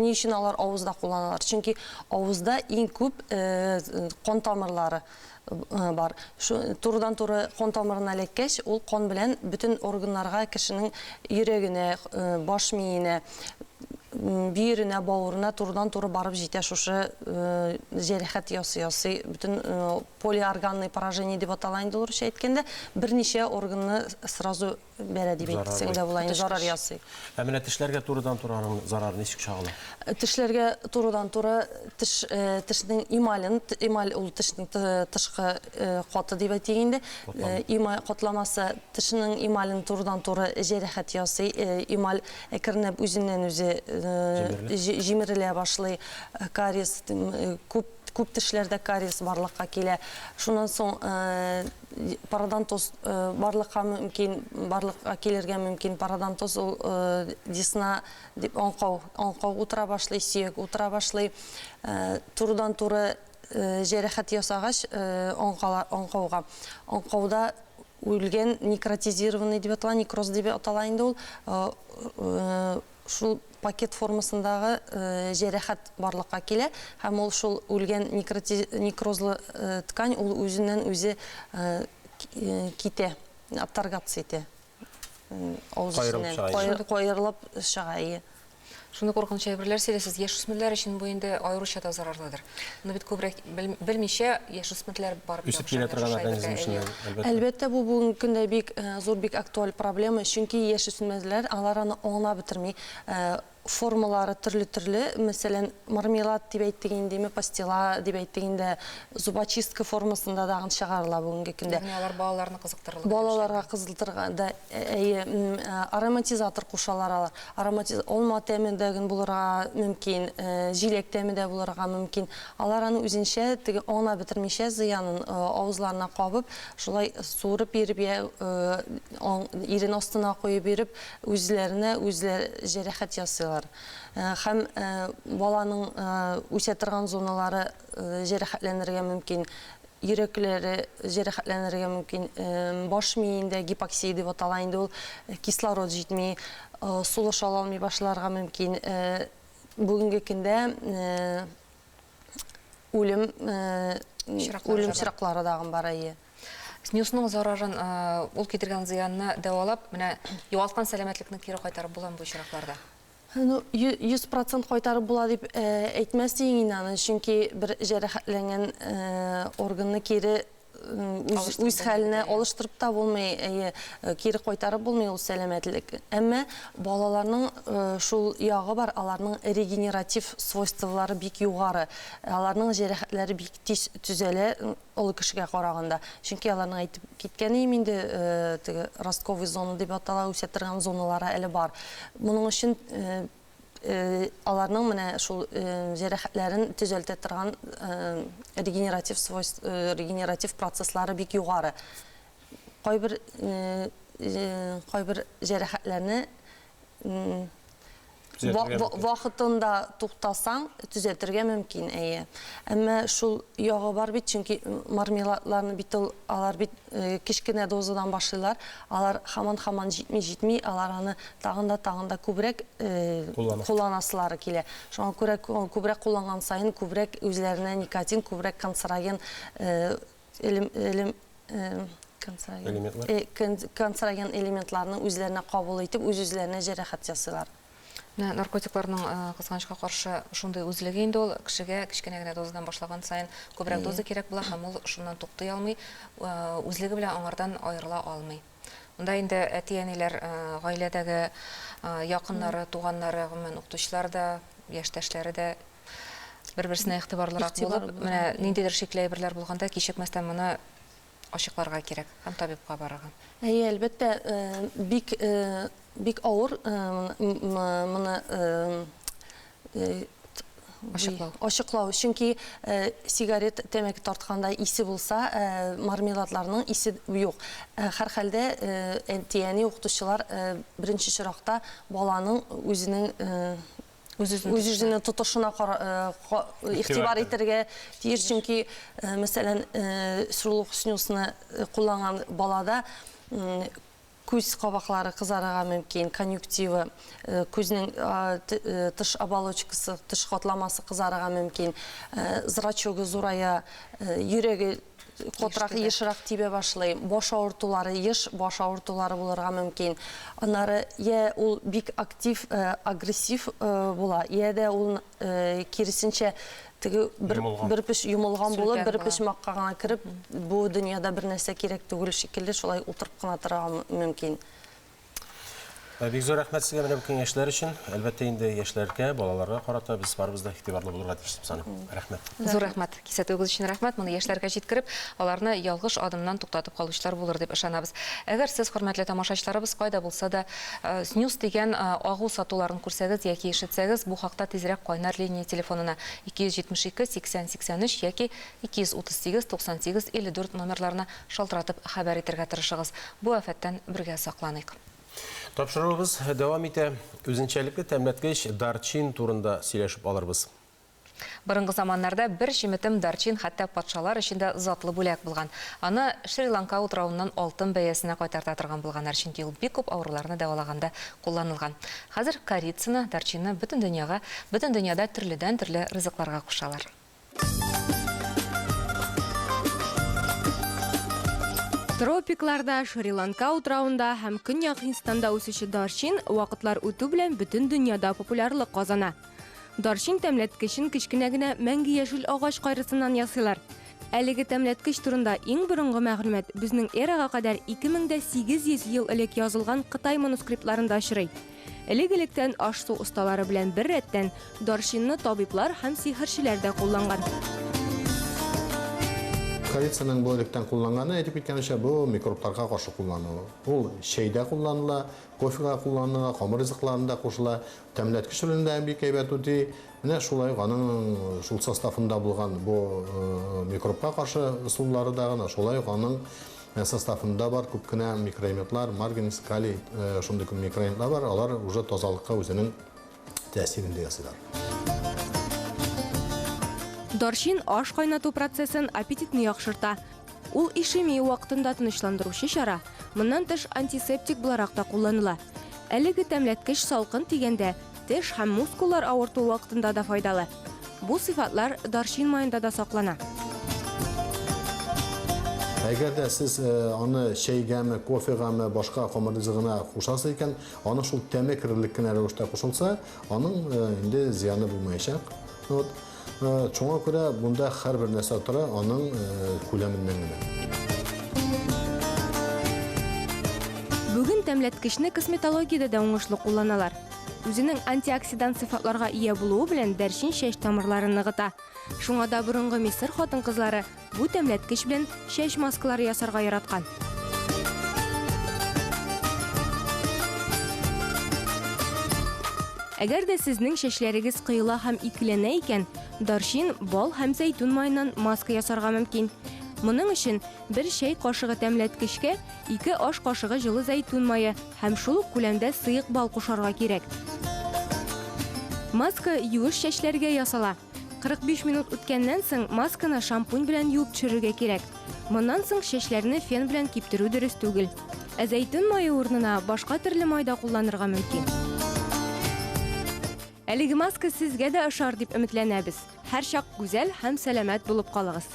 ни өчен алар авызда кулланалар? Чөнки авызда иң күп кон тамырлары бар. Турыдан-туры кон тамырына эләккәч, ул кон белән бөтен органнарга, кешенең йөрәгенә, баш миенә, бүйіріне, бауырына турыдан-туры барып жетә шушы жарақат ясый. Бүтін полиорганный поражение деп аталайын орысша әйткенде, бірнеше органны сразу бәрі деп әйтсең де болайын, зарар ясый. Әміне тішлерге турыдан-тураның зарары нешік шағылы? Тішлерге турыдан-туры тішінің эмаль ол тішінің тышқы қоты деп әйтегенде, қотламасы тішінің эмалін турыдан-туры жарақат ясый, эмаль әкірініп өзінен өзі жеміріле башлай, кариес, көп тішлерде кариес барлыққа келе. Шунан соң парадонтоз барлыққа келерге мүмкін парадонтоз ол десна оңқау ұтыра башлай, сүйек ұтыра башлай. Турыдан-туры жарақат ясағаш оңқауға. Оңқауда өлген некротизированный деп аталайын, некроз деп аталайынды ол шул пакет формасындағы жарақат барлыққа келе, һәм ол шул өлген некрозлы ткань ол өзінен өзі кете, атторгация ете. Қойырылып шығайы. Шуны қорқыныш әйбірлер селесіз, еш-үсмірлер үшін бойынды айрыша да зарарлыдыр. Мұны бит көбірек білмеше еш-үсмірлер барып Әлбәттә, бұл бүгінгі күнде бик зор бик актуаль проблема, чөнки еш-үсмірлер алараны оңна бітірмей, формалары түрлі-түрлі, мәселен, мармелад деп әйттегенде, пастила деп әйттегенде, зубочистка формасында дағын шығарыла бүгінгі күнде. Алар балаларына қызықтырылды. Балаларға қызылтырғанда ароматизатор қушалар алар. Олма тәмендегін бұларға мүмкін, жилек тәменде бұларға мүмкін. Алараны өзінше оңна бітірмеше зиянын ауызларына қабып, жолай суырып беріп, ирін астына қойып беріп, өзілеріне жарақат ясылар. Һәм баланың үсе тұрған зоналары жарақатланырға мүмкін, йөрәкләре жарақатланырға мүмкін, баш миендә гипоксия деп аталайынды ол кислород жетмей, сулыш ала алмай башларга мүмкін. Бүгінгі күндә өлім шыраклары дагы бар ие. Снюсның зарарын ул китергән зыянны дәвалап, менә югалтқан сәламәтлекне кире кайтарып буламы бу чиракларда? 100% қайтарып була дип әйтмәс дигән, чөнки бер җәрәхәтләнгән органны кире үз хәленә алыштырып та булмый, кире кайтарып булмый ул сәламәтлек. Әмма балаларның шул ягы бар, аларның регенератив свойстволары бик югары. Аларның җәрәхәтләре бик тиз төзәлә ул кешегә караганда. Чөнки аларның әйтеп киткәне инде ростковый зона дип атала, үсә торган зоналары әле бар. Моның өчен аларның менә шул җәрәхәтләрен төзәлтә торган регенератив процесслары бик югары. Кайбер җәрәхәтләрне вакытында туктасаң төзәтергә мөмкин, Әмма шул ягы бар бит, чөнки мармеладларны бит алар бит кичкенә дозадан башлыйлар, алар һаман җитми, алар аны тагында күбрәк кулланасылары килә. Шуңа күрә күбрәк кулланган сайын күбрәк үзләренә никотин, күбрәк канцероген элементларны үзләренә кабул итеп, үзләренә җәрәхәт ясыйлар. Наркотикларның кызганычка каршы шундый үзлеге инде ул кешегә кичкенә генә дозадан башлаган сайын күбрәк доза кирәк була һәм ул шуннан туктый алмый, үзлеге белән аңардан аерыла алмый. Монда инде әти-әниләр, гаиләдәге якыннары, туганнары, гомумән укытучылар да, яшьтәшләре дә бер-берсенә игътибарлырак булып, менә ниндидер шикле әйберләр булганда кичекмәстән моны ачыкларга кирәк һәм табибка барырга. Әлбәттә, бик авыр моны ачыклау. Чөнки сигарет тәмәке тартканда исе булса, мармеладларның исе юк. Һәрхәлдә әти-әни укытучылар беренче чиракта баланың үзенең тотышына игътибар итәргә тиеш, чөнки мәсәлән, шул снюсны кулланган балада күз кабаклары кызарырга мөмкин, конъюнктива, күзнең тыш оболочкасы, тыш катламасы кызарырга мөмкин, зрачогы зурая, йөрәге котрак ешрак тибе башлый. Баш авыртулары, еш баш авыртулары булырга мөмкин. Аннары я ул бик актив, агрессив була. Я да ул кирисенчә теге бер пеш юмылган булып, бер пеш макка гына кирип, бу дөньяда бер нәрсә кирәк түгел шикелле шулай утырып кына торырга мөмкин. Бик зур рәхмәт сезгә менә бу киңәшләр өчен. Әлбәттә инде яшьләргә, балаларга карата без барыбыз да игътибарлы булырга тиешбез саныйм. Рәхмәт. Зур рәхмәт. Кисәтүгез өчен рәхмәт. Моны яшьләргә җиткереп, аларны ялгыш адымнан туктатып калучылар булыр дип ышанабыз. Әгәр сез, хөрмәтле тамашачыларыбыз, кайда булса да снюс дигән агу сатуларын күрсәгез яки ишетсәгез, бу хакта тизрәк кайнар линия телефонына 272-80-83 яки 238-98-54 номерларына шалтыратып хәбәр итәргә тырышыгыз. Бу афәттән бергә сакланыйк. Тапшыруыбыз дәвам итә. Үзенчәлекле тәмләткеч дарчин турында сөйләшеп алырбыз. Борынгы заманнарда бер җиметем дарчин хәтта патшалар өчендә затлы бүләк булган. Аны Шри-Ланка утравыннан алтын бәясенә кайтарта торган булганнар, чөнки ул бик күп авыруларны дәвалаганда кулланылган. Хәзер корицаны, дарчинны бөтен дөньяда төрледән-төрле ризыкларга кушалар. Тропикларда, Шри-Ланка утравында һәм Көньяк Һиндстанда үсүче дарчин вакытлар үтү белән бөтен дөньяда популярлык казана. Дарчин тәмләткечен кечкенә генә мәңге яшел агач кайрысыннан ясыйлар. Әлеге тәмләткеч турында иң борынгы мәгълүмат безнең эрага кадәр 2800 ел элек язылган Кытай манускриптларында очрый. Элек-электән аш-су осталары белән бер рәттән дарчинны табиблар һәм сихерчеләр дә кулланган. Корицаның бұл электен кулланганы, әйтеп кеткенше, бұл микробтарға каршы кулланылы. Бұл шәйдә кулланыла, кофега кулланыла, камыр ризыкларында кушыла, тәмләткеч рөлендә бик әйбәт үти. Менә шулай аның шул составында булган бу микробка каршы ысуллары да гына шулай аның составында бар күп кенә микроэлементлар, марганец, калий, шундый күп микроэлементлар бар, алар уже тазалыкка үзенең тәэсирен ясыйлар. Дарчин аш кайнату процессын аппетитны яхшырта. Ул ишемия вакытында тынычландыручы чара, моннан тыш антисептик буларак та кулланыла. Әлеге тәмләткеч салкын тигәндә, теш һәм мускуллар авырту вакытында да файдалы. Бу сыйфатлар дарчин маенда да саклана. Әгәр дә сез аны чәйгәме, кофегәме, башка камыр ризыгына кушасыз икән, аны шул тәме кирерлек кенә рәвештә кушылса, аның инде зыяны булмаячак. Чоңа күрә бунда һәрбер нәрсә тора аның күләменнән генә. Бүген тәмләткечне косметологиядә дә уңышлы кулланалар. Үзенең антиоксидант сыйфатларга ия булуы белән дарчин чәч тамырларын ныгыта. Шуңа да борынгы Мисыр хатын-кызлары бу тәмләткеч белән чәч маскалары ясарга яраткан. Әгәр дә сезнең чәчләрегез кыйла һәм икеләнә икән, дарчин, бал һәм зәйтүн маеннан маска ясарга мөмкин. Моның өчен бер чәй кашыгы тәмләткечкә 2 аш кашыгы җылы зәйтүн мае һәм шул ук күләмдә сыек бал кушарга кирәк. Маска юеш чәчләргә ясала. 45 минут үткәннән соң масканы шампунь белән юып төшерергә кирәк. Моннан соң чәчләрне фен белән киптерү дөрес түгел. Ә зәйтүн мае урынына башка төрле майда кулланырга мөмкин. Әлеге маска сезгә дә ошар дип өметләнәбез. Һәр чак гүзәл һәм сәламәт булып калыгыз.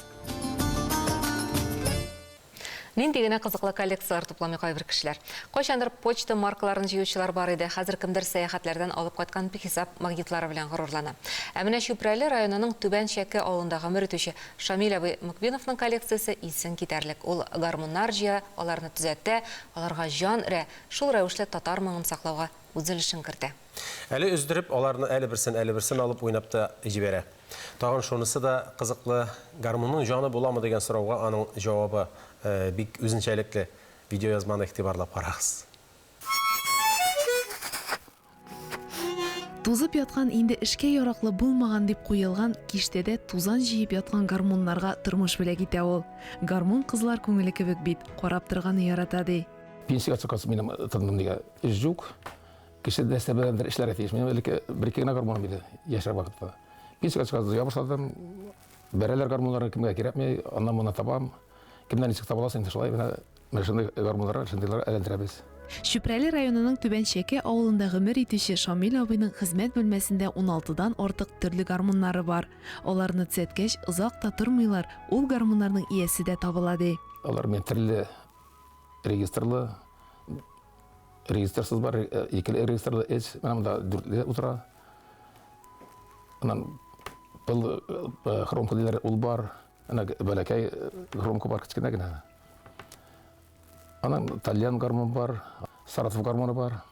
Нинди генә кызыклы коллекциялар тупламый кайбер кешеләр. Кайчандыр почта маркаларын җыючылар бар иде. Хәзер кемдер сәяхәтләрдән алып кайткан бихисап магнитлары белән горурлана. Ә менә Чүпрәле районының Түбән Шәке авылындагы мөритүче Шамил абый Мукбиновның коллекциясе исен китәрлек. Ул гармуннар җыя, аларны төзәтә, аларга җан өрә. Шул рәвешле татар моңын саклауга үз өлешен кертә. Әле өздіріп, оларны әлі бірсін алып ойнап та жібере. Тағын шонысы да қызықлы гармонның жаны боламы деген сұрауға аның жауабы бик өзіншәлеклі видео язманы ихтибарлап қарағыз. Тузып ятқан инде ішке ярақлы булмаған деп қойылған киштеде тузан жиіп ятқан гармонларға тұрмыш біле китә ул. Гармон қызлар көңілі кебек бит, қарап тұрғаны яратады. Пенсияға çıkası benim tanıdığımda iş yok. Kişi destebelendir işler etiyiz. Benim bir-iki gene garmon bile yaşar vakıtta. Pensiyaga çıkası yapışladım. Bereler garmonları kimge kirepmey, anlamına tabam. Kimden isik tabalasın, şolay, ben şimdi garmonlara, şimdiler elendiremiz. Шүпрәле районының Түбәншәке авылында гомер итүче Шамил абыйның хезмәт бүлмәсендә 16дан артык төрле гармуннары бар. Аларны төзәткәч, озак та тормыйлар, ул гармуннарның иясе дә табыла ди. Алар мен төрле регистрлы, регистрсыз бар, ikili регистрлы эч, менә дүртле утыра. Анан был хромкалар ул бар, ана бәләкәй хромка бар кичкенә генә. Анан Тальян гармон бар, Саратов гармоны бар.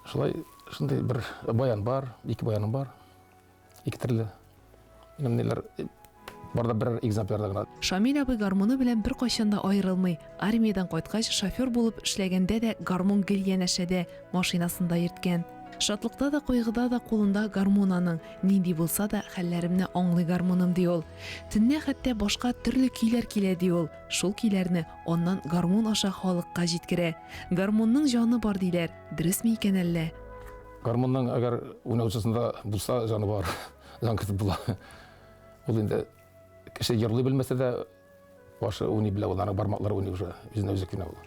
Шундай бер баян бар, ике баяным бар. Ике төрле. Неләр барда бер экземплярда гына. Шамил абый гармоны белән бер кайчан да аерылмый. Армиядан кайткач шофер булып эшләгәндә дә гармон гел янәшәдә, машинасында йөрткән. Шатлыкта да кайгыда да кулында гармон аның. Нинди булса да хәлләремне аңлый гармоным ди ул. Төнне хәтта башка төрле көйләр килә ди ул. Шул көйләрне аннан гармон аша халыкка җиткерә. Гармонның җаны бар диләр. Дөресме икән әллә? Гармонның әгәр уйнаучысында булса җаны бар. Җан китеп була. Ул инде кеше йырлый белмәсә дә башы уйный белә, уларның бармаклары уйный уже. Үзенә үзе кенә ул.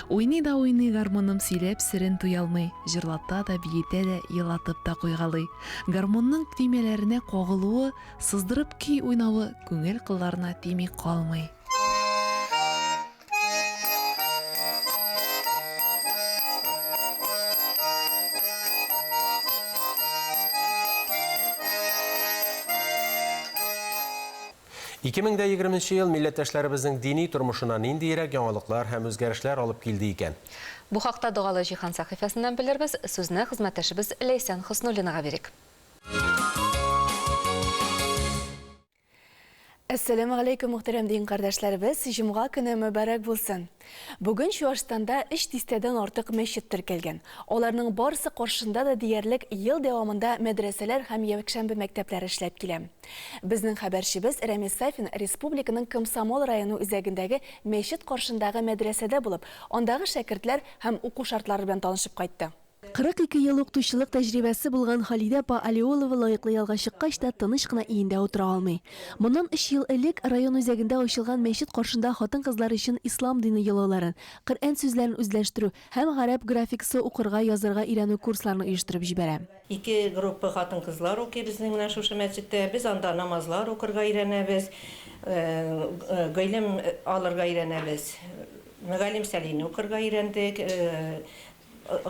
Уйный да уйный гармоным сөйләп серен туялмый. Җырлата да, биетә дә, елатып та куйгалый. Гармонның төймәләренә кагылуы, сыздырып көй уйнавы күңел кылларына тими калмый. Ике 2020 ел милләттәшләребезнең дини тормышына ниндирәк яңалыклар һәм үзгәрешләр алып килде икән? Бу хакта Догалы Җиһан сәхифәсеннән белербез. Сүзне хезмәттәшебез Ләйсән Хоснуллинага бирик. Ассаламу алейкум, мөхтәрәм дин кардәшләребез, җомга көне мөбарәк булсын. Бүген Чуашстанда 3 дистәдән артык мәчет теркәлгән. Аларның барысы каршында да диярлек ел дәвамында мәдрәсәләр һәм якшәмбе мәктәпләре эшләп килә. Безнең хәбәрчебез Рамис Сафин республиканың Комсомол районы үзәгендәге мәчет каршындагы мәдрәсәдә булып, андагы шәкертләр һәм уку шартлары белән танышып кайтты. 42 ел укытучылык тәҗрибәсе булган Халидә апа Алиолова лаеклы ялга чыккач та тыныч кына өендә утыра алмый. Моннан 3 ел элек район үзәгендә ачылган мәчет каршында хатын-кызлар өчен ислам дине йолаларын, Коръән сүзләрен үзләштерү һәм гарәп графикасы укырга, язарга өйрәнү курсларын оештырып җибәрә. Ике группа хатын-кызлар укый безнең менә шушы мәчеттә. Без анда намазлар укырга өйрәнәбез, гыйлем алырга өйрәнәбез. Мөгаллим Сәлине укырга өйрәндек,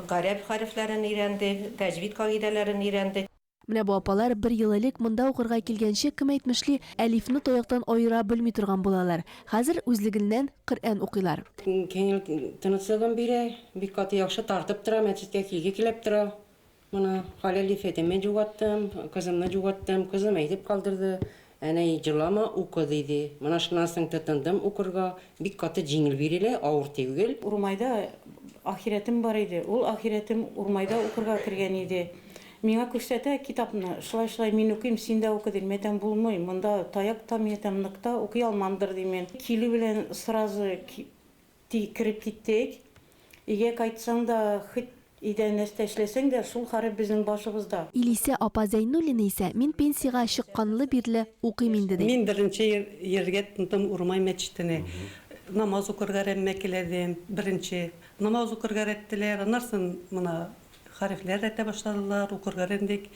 гарәп хәрефләрен өйрәндек, тәҗвид кагыйдәләрен өйрәндек. Менә бу апалар 1 ел элек монда укырга килгәнче кем әйтмешли, әлифне тояктан аера белми торган булалар. Хәзер үзлегеннән Коръән укыйлар. Кеңел тынычлыгын бирә, бик каты яхшы тартып тора, мәчеткә киге килеп тора. Моны халәли фәтеме җуаттым, кызымны җуаттым, кызым әйтеп калдырды. Әнә җырлама уку диде. Моны шуннан соң тотындым укырга, бик каты җиңел бирелә, авыр түгел. Урмайда ахиретім бар иде. Ул ахиретім Урмайда укырга кергән иде. Миңа күрсәтә китапны. Шулай мин укыйм, син дә укы дим. Мәтәм булмый. Монда таяк там ятам ныкта укый алмамдыр димен. Килү белән сразу кирип киттек. Игә кайтсаң да хит идән нәрсә эшләсәң дә шул харап безнең башыбызда. Илисә апа Зәйнуллина исә мин пенсияга чыкканлы бирле укыйм инде ди. Мин беренче ергә тотындым Урмай мәчетенә. Намаз укырга рәммәкеләдем. Беренче намаз укырга рәттеләр. Аннан моны харифләр рәттә башладылар. Укырга рәндек.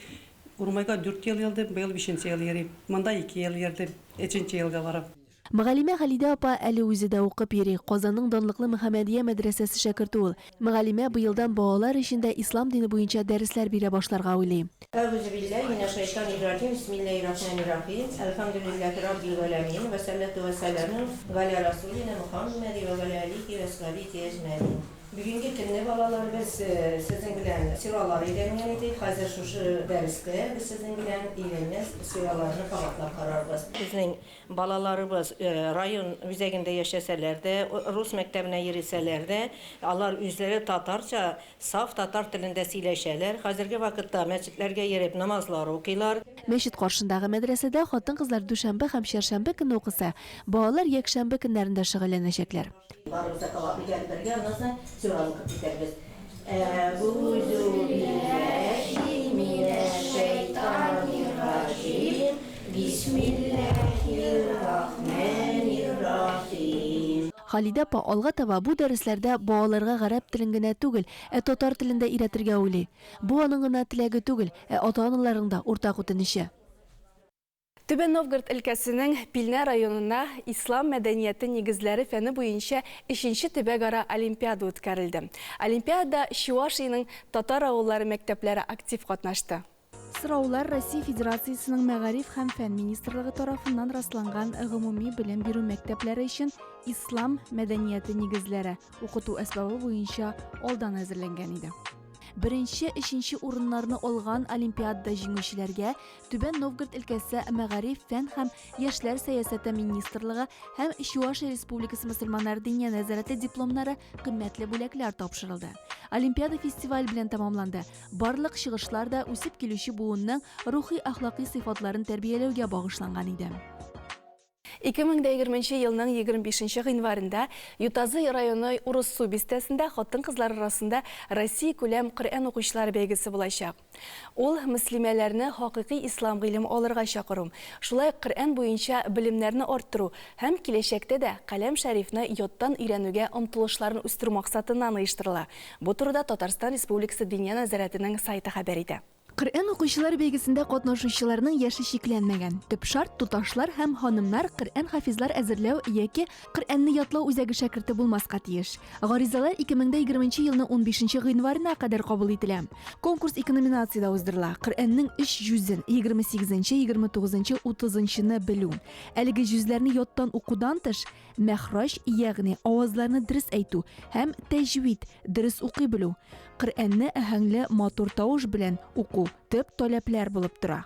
Урмайга 4 ел йөрдем, быел 5 ел йөрим. Монда 2 ел йөрдем. 3 елга барам. Мөгаллимә Халидә апа әле үзе дә укып йөри. Казанның данлыклы Мөхәммәдия мәдрәсәсе шәкерте ул. Мөгаллимә быелдан балалар өчен дә ислам дине буенча дәресләр бирә башларга уйлый. Әүзу биллаһи минәш шәйтанир раҗим. Бисмиллаһир-рахманир-рахим. Әлхәмдүлиллаһи раббил галәмин ва саллату ва саламу ала расулина Мухаммади ва ала алихи ва сахбихи әҗмәин. Бүгенге көнне балалар без сезнең белән сиралар өйрәнгән идек. Хәзер шушы дәрестә без сезнең белән өйрәнгән сираларны кабатлап карарбыз. Безнең балаларыбыз район үзәгендә яшәсәләр дә, рус мәктәбенә йөрисәләр дә, алар үзләре татарча, саф татар телендә сөйләшәләр. Хәзерге вакытта мәчетләргә йөреп намазлар укыйлар. Мәчет каршындагы мәдрәсәдә хатын-кызлар дүшәмбе һәм чәршәмбе көнне укыса, балалар якшәмбе көннәрендә шөгыльләнәчәкләр. Барыбызда кабат бергә, аннан сиралны китәрбез. Әбүзу биллаһи минәш шәйтанир раҗим. Бисмиллаһир-рахманир-рахим. Халида апа алга таба бу дәресләрдә балаларга гарәп телен генә түгел, татар телендә өйрәтергә уйлый. Бу аның гына теләге түгел, ата-аналарның да уртак үтенече. Түбән Новгород өлкәсенең Пилне районына ислам мәдәнияте нигезләре фәне буенча 3нче төбәк-ара олимпиада үткәрелде. Олимпиада Чувашиянең татар авыллары мәктәпләре актив катнашты. Сораулар Россия Федерациясының Мәгариф һәм фән министрлыгы тарафыннан расланган гомуми белем бирү мәктәпләре өчен ислам мәдәнияте нигезләре укыту әсбабы буенча алдан әзерләнгән иде. Беренче, 3нче урыннарны алган олимпиада җиңүчеләргә Түбән Новгород өлкәсе Мәгариф, фән һәм яшьләр сәясәте министрлыгы һәм Чувашия Республикасы мөселманнар диния нәзарәте дипломнары кыйммәтле бүләкләр тапшырылды. Олимпиада фестиваль белән тәмамланды. Барлык чыгышлар да үсеп килүче буынның рухи-ахлакый сыйфатларын тәрбияләүгә багышланган иде. 2020 елның 25 гыйнварында Ютазы районы Урыс-Су бистәсендә хатын-кызлар арасында Россия күләм Коръән укучылар бәйгесе булачак. Ул мөслимәләрне хакыйкый ислам гыйлеме алырга чакыру, шулай Коръән буенча белемнәрне арттыру һәм киләчәктә дә каләм шәрифне яттан өйрәнүгә омтылышларын үстерү максатыннан оештырыла. Бу турыда Татарстан Республикасы Диния нәзарәтенең сайты хәбәр итә. Коръән укучылар бәйгесендә катнашучыларның яше шикләнмәгән. Төп шарт туташлар һәм ханымнар Коръән хафизлар әзерләү яки Коръәнне ятлау үзәге шәкерте булмаска тиеш. Гаризалар 2020 елның 15 гыйнварына кадәр кабул ителә. Конкурс 2 номинациядә уздырыла. Коръәннең 3 җүзен 28-нче, 29-нче, 30-нчыны белү. Әлеге җүзләрне яттан укудан тыш мәхрaj, ягъни авазларны дөрес әйтү һәм тәҗвид, дөрес укый белү. Коръәнне аһәңле матур тавыш белән уку төп таләпләр булып тора.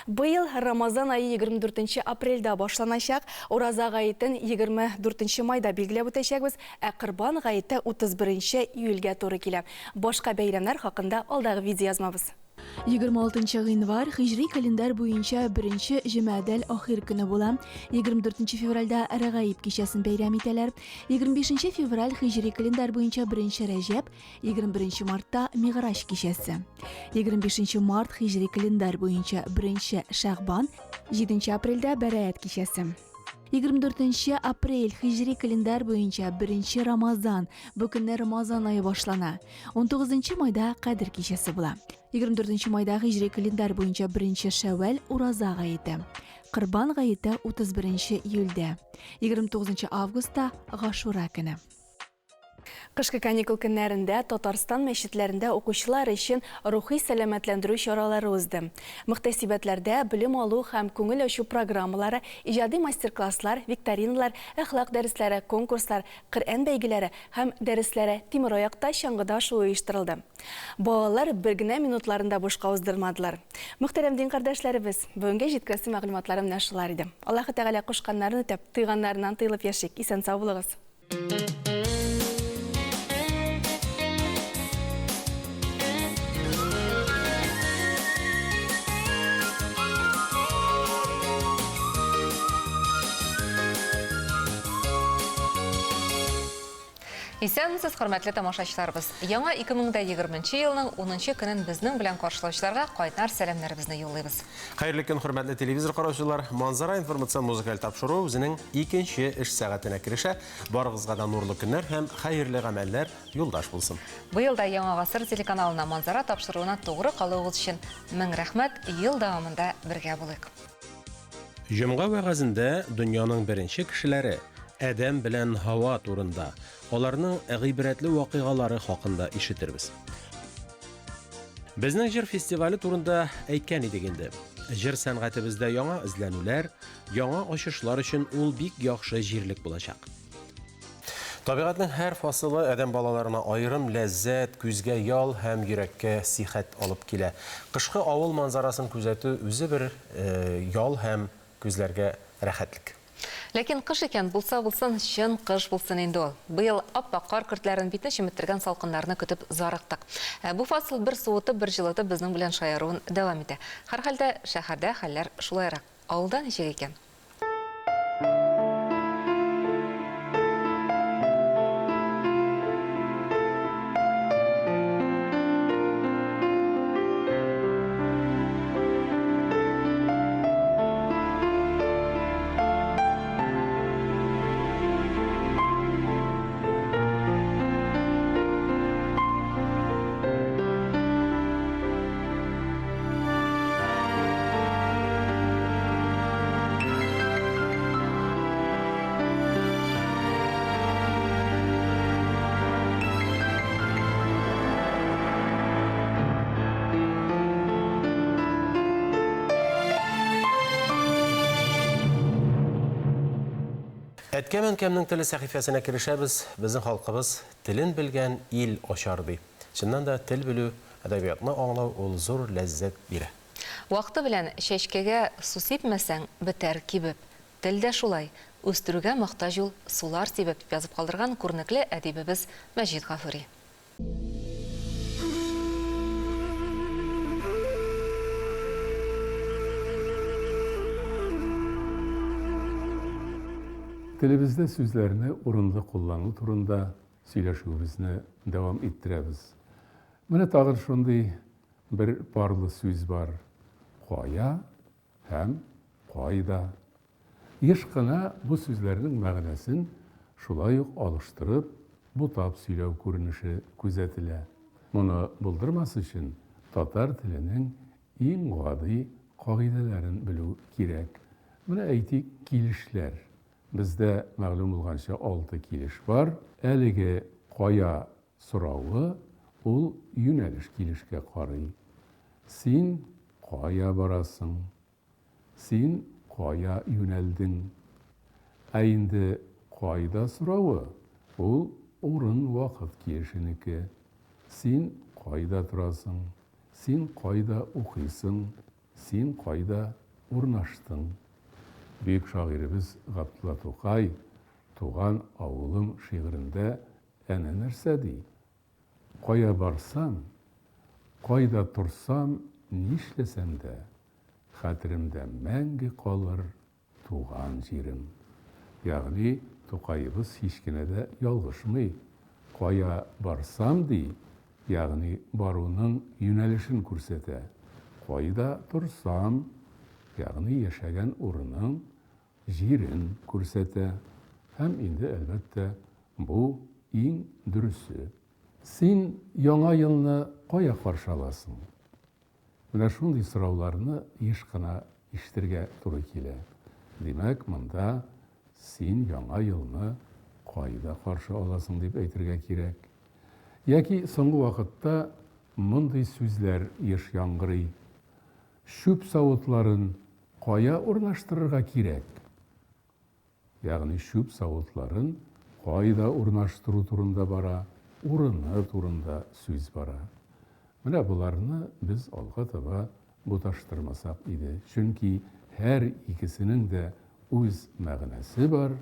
Быел Рамазан айы 24 апрельдә башланачак, Ураза гаетен 24 майда билгеләп үтәчәкбез, ә Корбан гаете 31 июльгә туры килә. Башка бәйрәмнәр хакында алдагы видео язмабыз. 26 гыйнвар хиҗри календар буенча 1 Җомадәл ахир көне була. 24 февральдә Рәгаиб кичәсен бәйрәм итәләр. 25 февраль хиҗри календар буенча 1 Рәҗәб, 21 мартта Миграҗ кичәсе. 25 март хиҗри календар буенча 1 Шәгъбан, 7 апрельдә Бәраәт кичәсе. 24 апрель хиҗри календар буенча 1 Рамазан. Бу көнне Рамазан айы башлана. 19 майда Кадр кичәсе була. 24 майда хиҗри календар буенча 1 Шәввәл Ураза гаете. Корбан гаете 31 июльдә. 29 августта Гашура көне. Кышкы каникул көннәрендә Татарстан мәчетләрендә укучылар өчен рухи сәламәтләндерү чаралары узды. Мөхтәсибәтләрдә белем алу һәм күңел ачу программалары, иҗади мастер-класслар, викториналар, әхлак дәресләре, конкурслар, Коръән бәйгеләре һәм дәресләре тимер аякта чаңгыда шуы оештырылды. Балалар бер генә минутларында бушка уздырмадылар. Мөхтәрәм дин кардәшләребез, бүгенге җиткерәсе мәгълүматларым менә шулар иде. Аллаһы Тәгалә кушканнарын үтәп, тыйганнарыннан тыйлып яшик. Исән сау булыгыз. Исәнмесез, хөрмәтле тамашачыларыбыз. Яңа 2020 елның 10 көнен безнең белән каршылаучыларга кайтар сәламнәребезне юллыйбыз. Хәерле көн, хөрмәтле телевизор караучылар. Манзара информацион музыкаль тапшыру үзенең 2нче эш сәгатенә керешә. Барыгызга да нурлы көннәр һәм хәерле гамәлләр юлдаш булсын. Быел да Яңа гасыр телеканалына Манзара тапшыруына тугры калуыгыз өчен мең рәхмәт. Ел дәвамында бергә булыйк. Җомга вәгазендә дөньяның беренче кешеләре Әдәм белән Һава турында, аларның гыйбрәтле вакыйгалары хакында ишетербез. Безнең җыр фестивале турында әйткән идек инде. Җыр сәнгатебездә яңа эзләнүләр, яңа ачышлар өчен ул бик яхшы җирлек булачак. Табигатьнең һәр фасылы адәм балаларына аерым ләззәт, күзгә ял һәм йөрәккә сихәт алып килә. Кышкы авыл манзарасын күзәтү үзе бер ял һәм күзләргә рәхәтлек. Ләкин кыш икән булса булсын, чын кыш булсын инде ул. Быел ап-ак кар көртләрен битне чиметтергән салкыннарны көтеп зарыктык. Бу фасыл бер суытып, бер җылытып безнең белән шаяруын дәвам итә. Һәрхәлдә шәһәрдә хәлләр шулайрак. Авылда ничек икән? Әткәмен кемнең теле сәхифәсенә керешәбез, безнең халкыбыз телен белгән ил ачар ди. Чыннан да тел белү, әдәбиятны аңлау ул зур ләззәт бирә. Вакыты белән чәчкәгә су сипмәсәң, бетәр кибеп. Тел дә шулай. Үстерүгә мохтаҗ ул сулар сибеп язып калдырган күренекле әдибебез Мәҗит Гафури. Телебездә сүзләрне урынлы куллану турында сөйләшүебезне дәвам иттерәбез. Менә тагын шундый бер парлы сүз бар. Кая һәм кайда. Еш кына бу сүзләрнең мәгънәсен шулай ук алыштырып, бутап сөйләү күренеше күзәтелә. Моны булдырмас өчен татар теленең иң гади кагыйдәләрен белү кирәк. Менә әйтик, килешләр. Бездә мәгълүм булганча 6 килеш бар. Әлеге кая сорауы ул юнәлеш килешкә карый. Син кая барасың? Син кая юнәлдең? Ә инде кайда сорауы ул урын вакыт килешенеке. Син кайда торасың? Син кайда укыйсың? Син кайда урнаштың? Büyük şairimiz Gabdullah Tokay Туган авылым шигырендә әнә нәрсә ди? Кая барсам, кайда торсам, нишләсәм дә, хәтеремдә мәңге калыр туган җирем. Ягъни Тукайыбыз һич кенә дә ялгышмый. Кая барсам ди, ягъни баруның юнәлешен күрсәтә. Кайда торсам, ягъни яшәгән урының җирен күрсәтә. Һәм инде әлбәттә бу иң дөресе. Син яңа елны кая каршы аласың? Менә шундый сорауларны еш кына ишетергә туры килә. Димәк, монда син яңа елны кайда каршы аласың дип әйтергә кирәк. Яки соңгы вакытта мондый сүзләр еш яңгырый. Шүп савытларын кая урнаштырырга кирәк? Ягъни шүп савытларын кайда урнаштыру турында бара, урыны турында сүз бара. Менә буларны без алга таба буташтырмасак иде. Чөнки һәр икесенең дә үз мәгънәсе бар,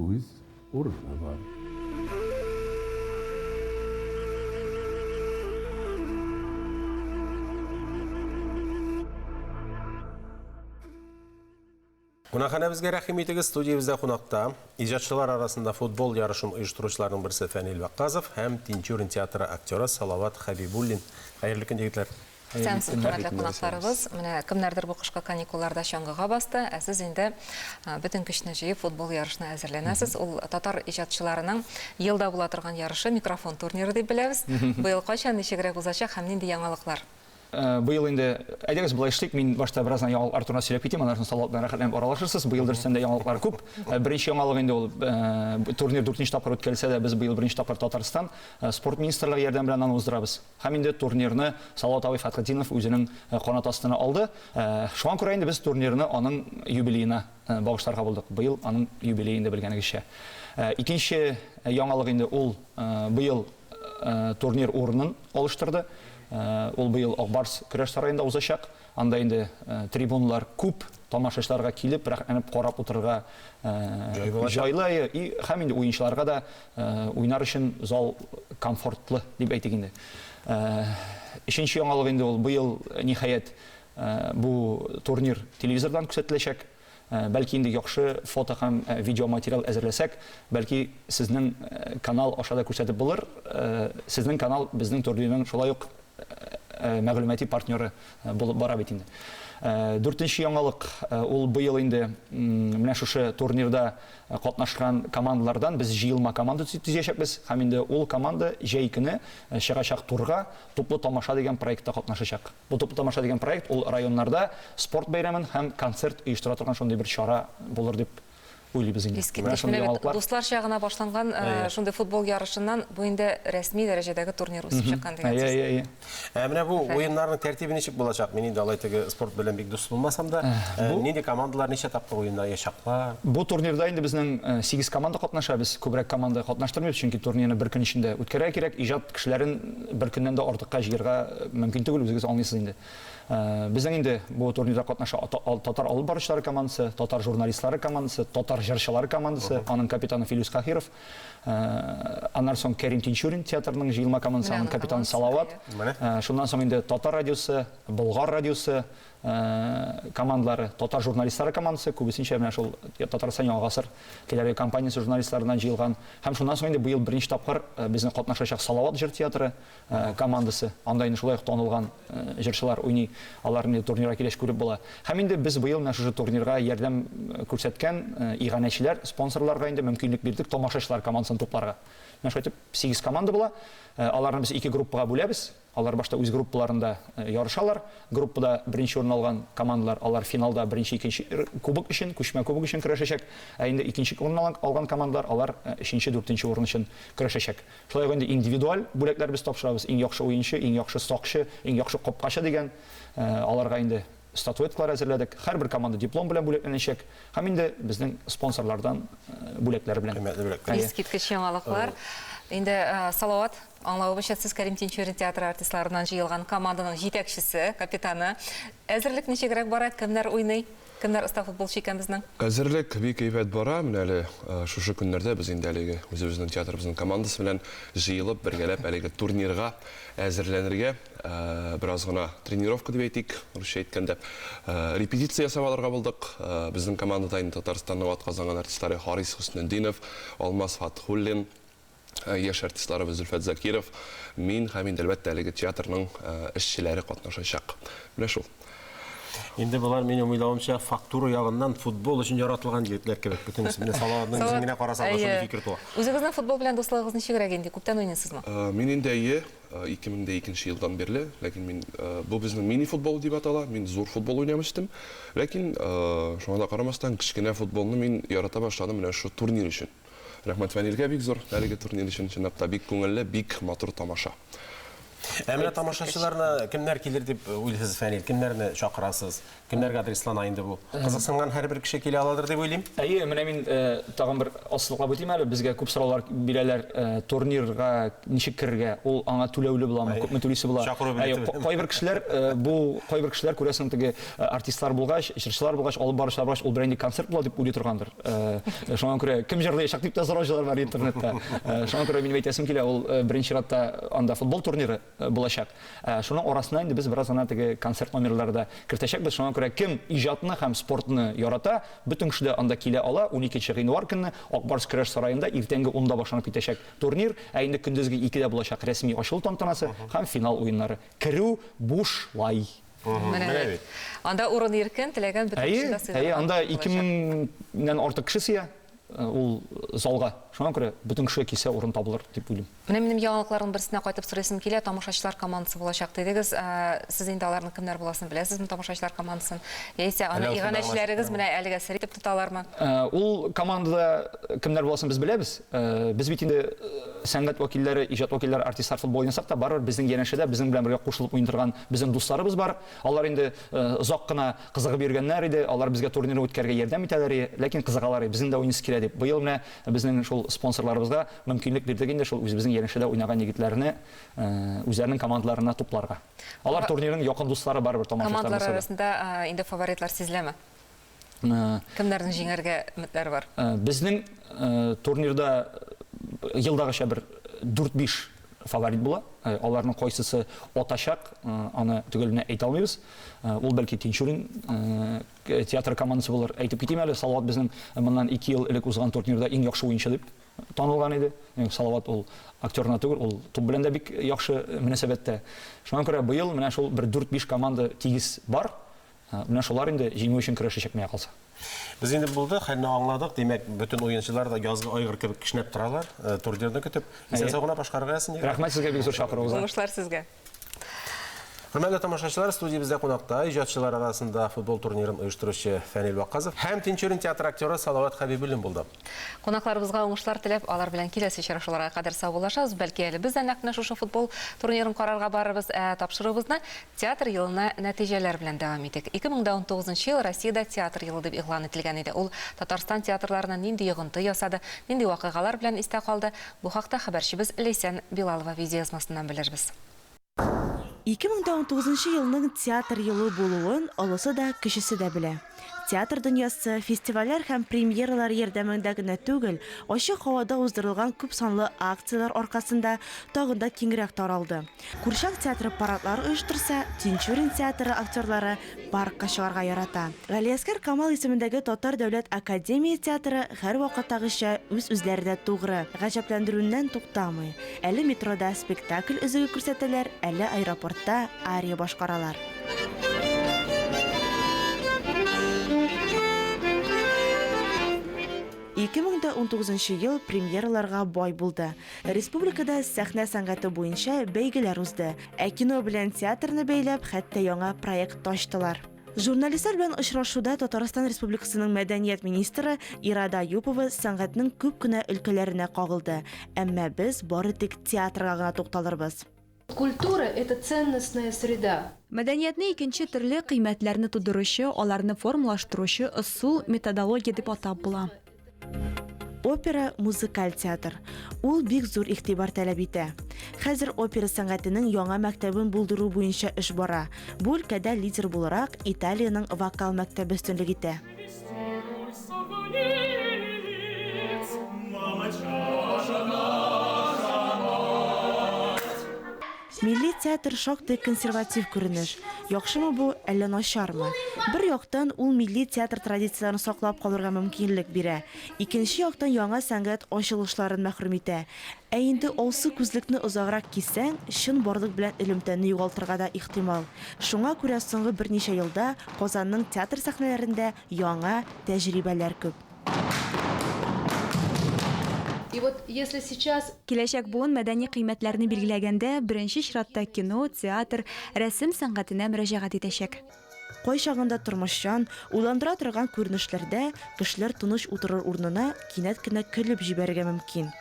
үз урыны бар. Кунакханәбезгә рәхим итегез. Студиябездә кунакта иҗатчылар арасында футбол ярышын оештыручыларның берсе Фәнил Вакказов һәм Тинчурин театры актеры Салават Хәбибуллин. Хәерле көн, егетләр. Сәмсез хөрмәтле кунакларыбыз, менә кемнәрдер бу кышкы каникулларда чаңгыга басты, ә сез инде бөтен көчне җыеп футбол ярышына әзерләнәсез. Ул татар иҗатчыларының елда була торган ярышы, микрофон турниры дип беләбез. Быел кайчан, ничегрәк узачак һәм нинди яңалыклар? Быел инде әйдәгез булай эшлик, мин башта бераздан яңалыклар турында сөйләп китим, аннан соң Салават белән рәхәтләнеп аралашырсыз. Быел дөрестән дә яңалыклар күп. Беренче яңалык инде ул турнир 4нче тапкыр үткәрелсә дә, без быел беренче тапкыр Татарстан спорт министрлыгы ярдәм белән аны уздырабыз. Һәм инде турнирны Салават абый Фәтхетдинов үзенең канат астына алды. Шуңа күрә инде без турнирны аның юбилеена багышларга булдык. Быел аның юбилее инде белгәнегезчә. Икенче яңалык инде ул быел турнир урынын алыштырды. Ул быел Акбарс көрәш сараенда узачак. Анда инде трибуналар күп, тамашачыларга килеп, рәхәтләнеп карап утырырга җайлы и һәм инде уенчыларга да уйнар өчен зал комфортлы дип әйтик инде. Ишенче яңалык инде ул быел ниһаять бу турнир телевизордан күрсәтеләчәк. Бәлки инде яхшы фото һәм видео материал әзерләсәк, бәлки сезнең канал ашада күрсәтеп булыр. Сезнең канал безнең турнирның шулай ук мәгълүмати партнеры булып бара бит инде. 4нче яңалык ул быел инде менә шушы турнирда катнашкан командалардан без җыелма команда төзәчәкбез. Һәм инде ул команда җәй көне чыгачак турга туплы тамаша дигән проектта катнашачак. Бу туплы тамаша дигән проект ул районнарда спорт бәйрәмен һәм концерт оештыра торган шундый бер чара булыр дип уйлыйбыз инде. Искиткеч менә бит дуслар чагына башланган шундый футбол ярышыннан бу инде рәсми дәрәҗәдәге турнир үсеп чыккан дигән сүз. Менә бу уеннарның тәртибе ничек булачак? Мин инде алай теге спорт белән бик дус булмасам да, нинди командалар ничә тапкыр уенда яшаклар? Бу турнирда инде безнең 8 команда катнаша, без күбрәк команда катнаштырмыйбыз, чөнки турнирны бер көн эчендә үткәрергә кирәк. Иҗат кешеләрен бер көннән дә артыкка җыярга мөмкин түгел, үзегез аңлыйсыз инде. Безнең инде бу турнирда катнаша татар алып баручылары командасы, татар журналистлары командасы, татар җырчылары командасы, аның капитаны Филус Кахиров, аннан соң Кәрим Тинчурин театрның җыелма командасы, аның капитаны Салават. Шуннан соң инде татар радиосы, Болгар радиосы командалары, татар журналистлары командасы, күбесенчә менә шул Татарстан Яңа гасыр телевизия компаниясе журналистларыннан җыелган. Һәм шуннан соң инде быел беренче тапкыр безнең катнашачак Салават җыр театры командасы. Анда инде шулай танылган җырчылар уйный, аларны турнирга килеш күреп була. Һәм инде без быел менә шушы турнирга ярдәм күрсәткән иганәчеләр, спонсорларга инде мөмкинлек бирдек тамашачылар командасын тупларга. Менә шулай 8 команда була. Аларны без 2 группага бүләбез. Алар башта үз группаларында ярышалар. Группада беренче урын алган командалар, алар финалда беренче, икенче кубок өчен, күчмә кубок өчен көрәшәчәк. Инде икенче урын алган командалар, алар 3-нче, 4-нче урын өчен көрәшәчәк. Шулай инде индивидуаль бүләкләр без тапшырабыз. Иң яхшы уенчы, иң яхшы сакчы, иң яхшы капкачы дигән аларга инде статуэткалар әзерләдек. Һәрбер команда диплом белән бүләкләнәчәк. Һәм инде безнең спонсорлардан бүләкләр белән. Искиткеч яңалыклар. Инде Салават, аңлавыбызча, сез Кәрим Тинчурин театры артистларынан җыелган команданың җитәкчесе, капитаны. Әзерлек ничегрәк бара? Кемнәр уйный? Кемнәр оста футболчы икән безнең? Әзерлек бик әйбәт бара. Менә әле шушы көннәрдә без инде әлеге үзебезнең театрыбызның командасы белән җыелып, бергәләп әлеге турнирга әзерләнергә бераз гына тренировка дип әйтик, русча әйткәндә, репетиция ясап алырга булдык. Безнең командада инде Татарстанның атказанган артистлары Харис Хуснетдинов, Алмаз Фатхуллин, яшь артистларыбыз Зөлфәт Закиров, мин һәм инде әлбәттә әлеге театрның эшчеләре катнашачак. Менә шул. Инде булар минем уйлавымча фактура ягыннан футбол өчен яратылган егетләр кебек. Бөтенесе менә Салаватның үзенә карасаң да шундый фикер туа. Үзегезнең футбол белән дуслыгыгыз ничегрәк инде? Күптән уйныйсызмы? Мин инде 2002 елдан бирле, ләкин мин бу безнең мини футбол дип атала, мин зур футбол уйнамыштым. Ләкин шуңа да карамастан кичкенә футболны мин ярата башладым менә шу турнир өчен. Рәхмәт Фәнилгә бик зур әлеге турнир өчен, чынлап та бик күңелле, бик матур тамаша. Менә тамашачыларны кемнәр килер дип уйлыйсыз, Фәнил? Кемнәрне чакырасыз? Кемнәргә адреслана инде бу? Кызыксынган һәрбер кеше килә аладыр дип уйлыйм. Менә мин тагын бер аслыклап үтим әле. Безгә күп сораулар бирәләр турнирга ничек керергә. Ул аңа түләүле буламы, күпме түлисе була? Кайбер кешеләр күрәсең теге артистлар булгач, җырчылар булгач, алып баручылар булгач, ул бренди концерт була дип уйлый торгандыр. Шуңа күрә кем җырлаячак дип тә сораучылар бар интернетта. Шуңа күрә мин әйтәсем килә, ул беренче ратта анда футбол турниры булачак. Шуның арасында инде без бераз гына теге концерт номерларда кертәчәкбез. Шуңа күрә кем иҗатны һәм спортны ярата, бөтен кеше дә анда килә ала. 12 гыйнвар көнне Акбарс көрәш сараенда иртәнге 10-да башланып китәчәк турнир. Инде көндезге 2-дә булачак рәсми ачылу тантанасы һәм финал уеннары. Керү бушлай. Анда урын иркен, теләгән бөтен кеше дә сыйла. Анда 2000-нән артык кеше сыя ул залга. Шуңа күрә бөтен кеше килсә урын табылыр дип уйлыйм. Менә минем яңалыкларның берсенә кайтып сорыйсым килә, тамашачылар командасы булачак дидегез. Сез инде аларның кемнәр буласын беләсезме, тамашачылар командасын? Яисә аны иганәчеләрегез менә әлегә сер итеп тоталармы? Ул командада кемнәр буласын без беләбез. Без бит инде сәнгать вәкилләре, иҗат вәкилләре, артистлар футбол уйнасак та барыр, безнең янәшәдә безнең белән бергә кушылып уйный торган безнең дусларыбыз бар. Алар инде озак кына кызыгып йөргәннәр иде. Алар безгә турнирны үткәргә ярдәм итәләр, ләкин кызыгалар. Безнең дә уйныйсы килә дип. Быел менә безнең шул спонсорларыбызга мөмкинлек бирдек инде шул үзебезнең янәшәдә уйнаган егетләрне үзләренең командаларына тупларга. Алар турнирның якын дуслары барыбер тамашачылар. Командалар арасында инде фаворитлар сизеләме? Кемнәрнең җиңәргә өметләре бар? Безнең турнирда елдагыча бер 4-5 фаворит була. Аларның кайсысы атачак, аны төгәлне әйтә алмыйбыз. Ул бәлки Тинчурин театр командасы булыр. Әйтеп китим әле, Салават безнең моннан 2 ел элек узган турнирда иң яхшы уенчы дип танылган иде. Салават ул актерна түгел, ул туп белән дә бик яхшы мөнәсәбәттә. Шуңа күрә быел менә шул бер 4-5 команда тигез бар. Менә шулар инде җиңү өчен көрәшәчәк менә калса. Без инде булды, хәлне аңладык. Димәк, бөтен уенчылар да язгы айгыр кебек кешнәп торалар, турнирны көтеп. Исән-сау гына башкарырга ясын. Рәхмәт сезгә бик зур чакыруыгызга. Уңышлар сезгә. Hörmətli tamaşaçılar, studiyamızda qonaqda icadçılar arasında futbol turnirin uyuşturucu Fənil Vaqqazov həm Tinçürün teatr aktyoru Salavat Xabibulin buldu. Qonaqlarımızға уңышлар теләп, алар белән киләсе очрашуларга кадәр саубуллашабыз. Бәлки әле без дә нәкъ шушы футбол турнирын карарга барырбыз, тапшырыбызны театр елына нәтиҗәләр белән дәвам итик. 2019 ел Россиядә театр елы дип игълан ителгән иде. Ул Татарстан театрларына нинди йогынты ясады, нинди вакыйгалар белән истә калды. Бу хакта хәбәрчебез Лейсән Билалова видеоязмасыннан белербез. 2019 елның театр елы булуын олысы да, кішісі дә белә. Театр дөньясы фестивальләр һәм премьералар ярдәмендә генә түгел, ачык һавада уздырылган күп санлы акциялар аркасында тагын да киңрәк таралды. Курчак театры парадлар оештырса, Тинчурин театры актерлары паркка чыгарга ярата. Галиәскәр Камал исемендәге Татар дәүләт академия театры һәр вакыттагыча үз-үзләренә тугры, гаҗәпләндерүеннән туктамый. Әле метрода спектакль өзеге күрсәтәләр, әле аэропортта ария башкаралар. 2019 ел премьераларга бай булды. Республикада сәхнә сәнгате буенча бәйгеләр узды. Кино белән театрны бәйләп, хәтта яңа проект ачтылар. Журналистлар белән очрашуда Татарстан Республикасының мәдәният министры Ирада Юпова сәнгатьнең күп кенә өлкәләренә кагылды. Әмма без бары тик театрга гына тукталырбыз. Культура – это ценностная среда. Мәдәниятне икенче төрле кыйммәтләрне тудыручы, аларны формалаштыручы ысул методология дип атап була. Опера – музыкаль театр. Ул бик зур игътибар таләп итә. Хәзер опера сәнгатенең яңа мәктәбен булдыру буенча эш бара. Бу өлкәдә лидер буларак Италиянең вокал мәктәбе өстенлек итә. Милли театр шактый консерватив күренеш. Яхшымы бу, әллә начармы? Бер яктан ул милли театр традицияларын саклап калырга мөмкинлек бирә. Икенче яктан яңа сәнгать ачылышларын мәхрүм итә. Ә инде алсы күзлекне озаграк кисәң, чын барлык белән элемтәне югалтырга да ихтимал. Шуңа күрә соңгы берничә елда Казанның театр сәхнәләрендә яңа тәҗрибәләр күп. И вот если сейчас Киләчәк буын мәдәни кыйммәтләрне билгеләгәндә, беренче чиратта кино, театр, рәсем сәнгатенә мөрәҗәгать итәчәк. Кай чагында тормышчан, уйландыра торган күренешләрдә кешеләр тыныч утырыр урынына кинәт кенә көлеп җибәрергә мөмкин.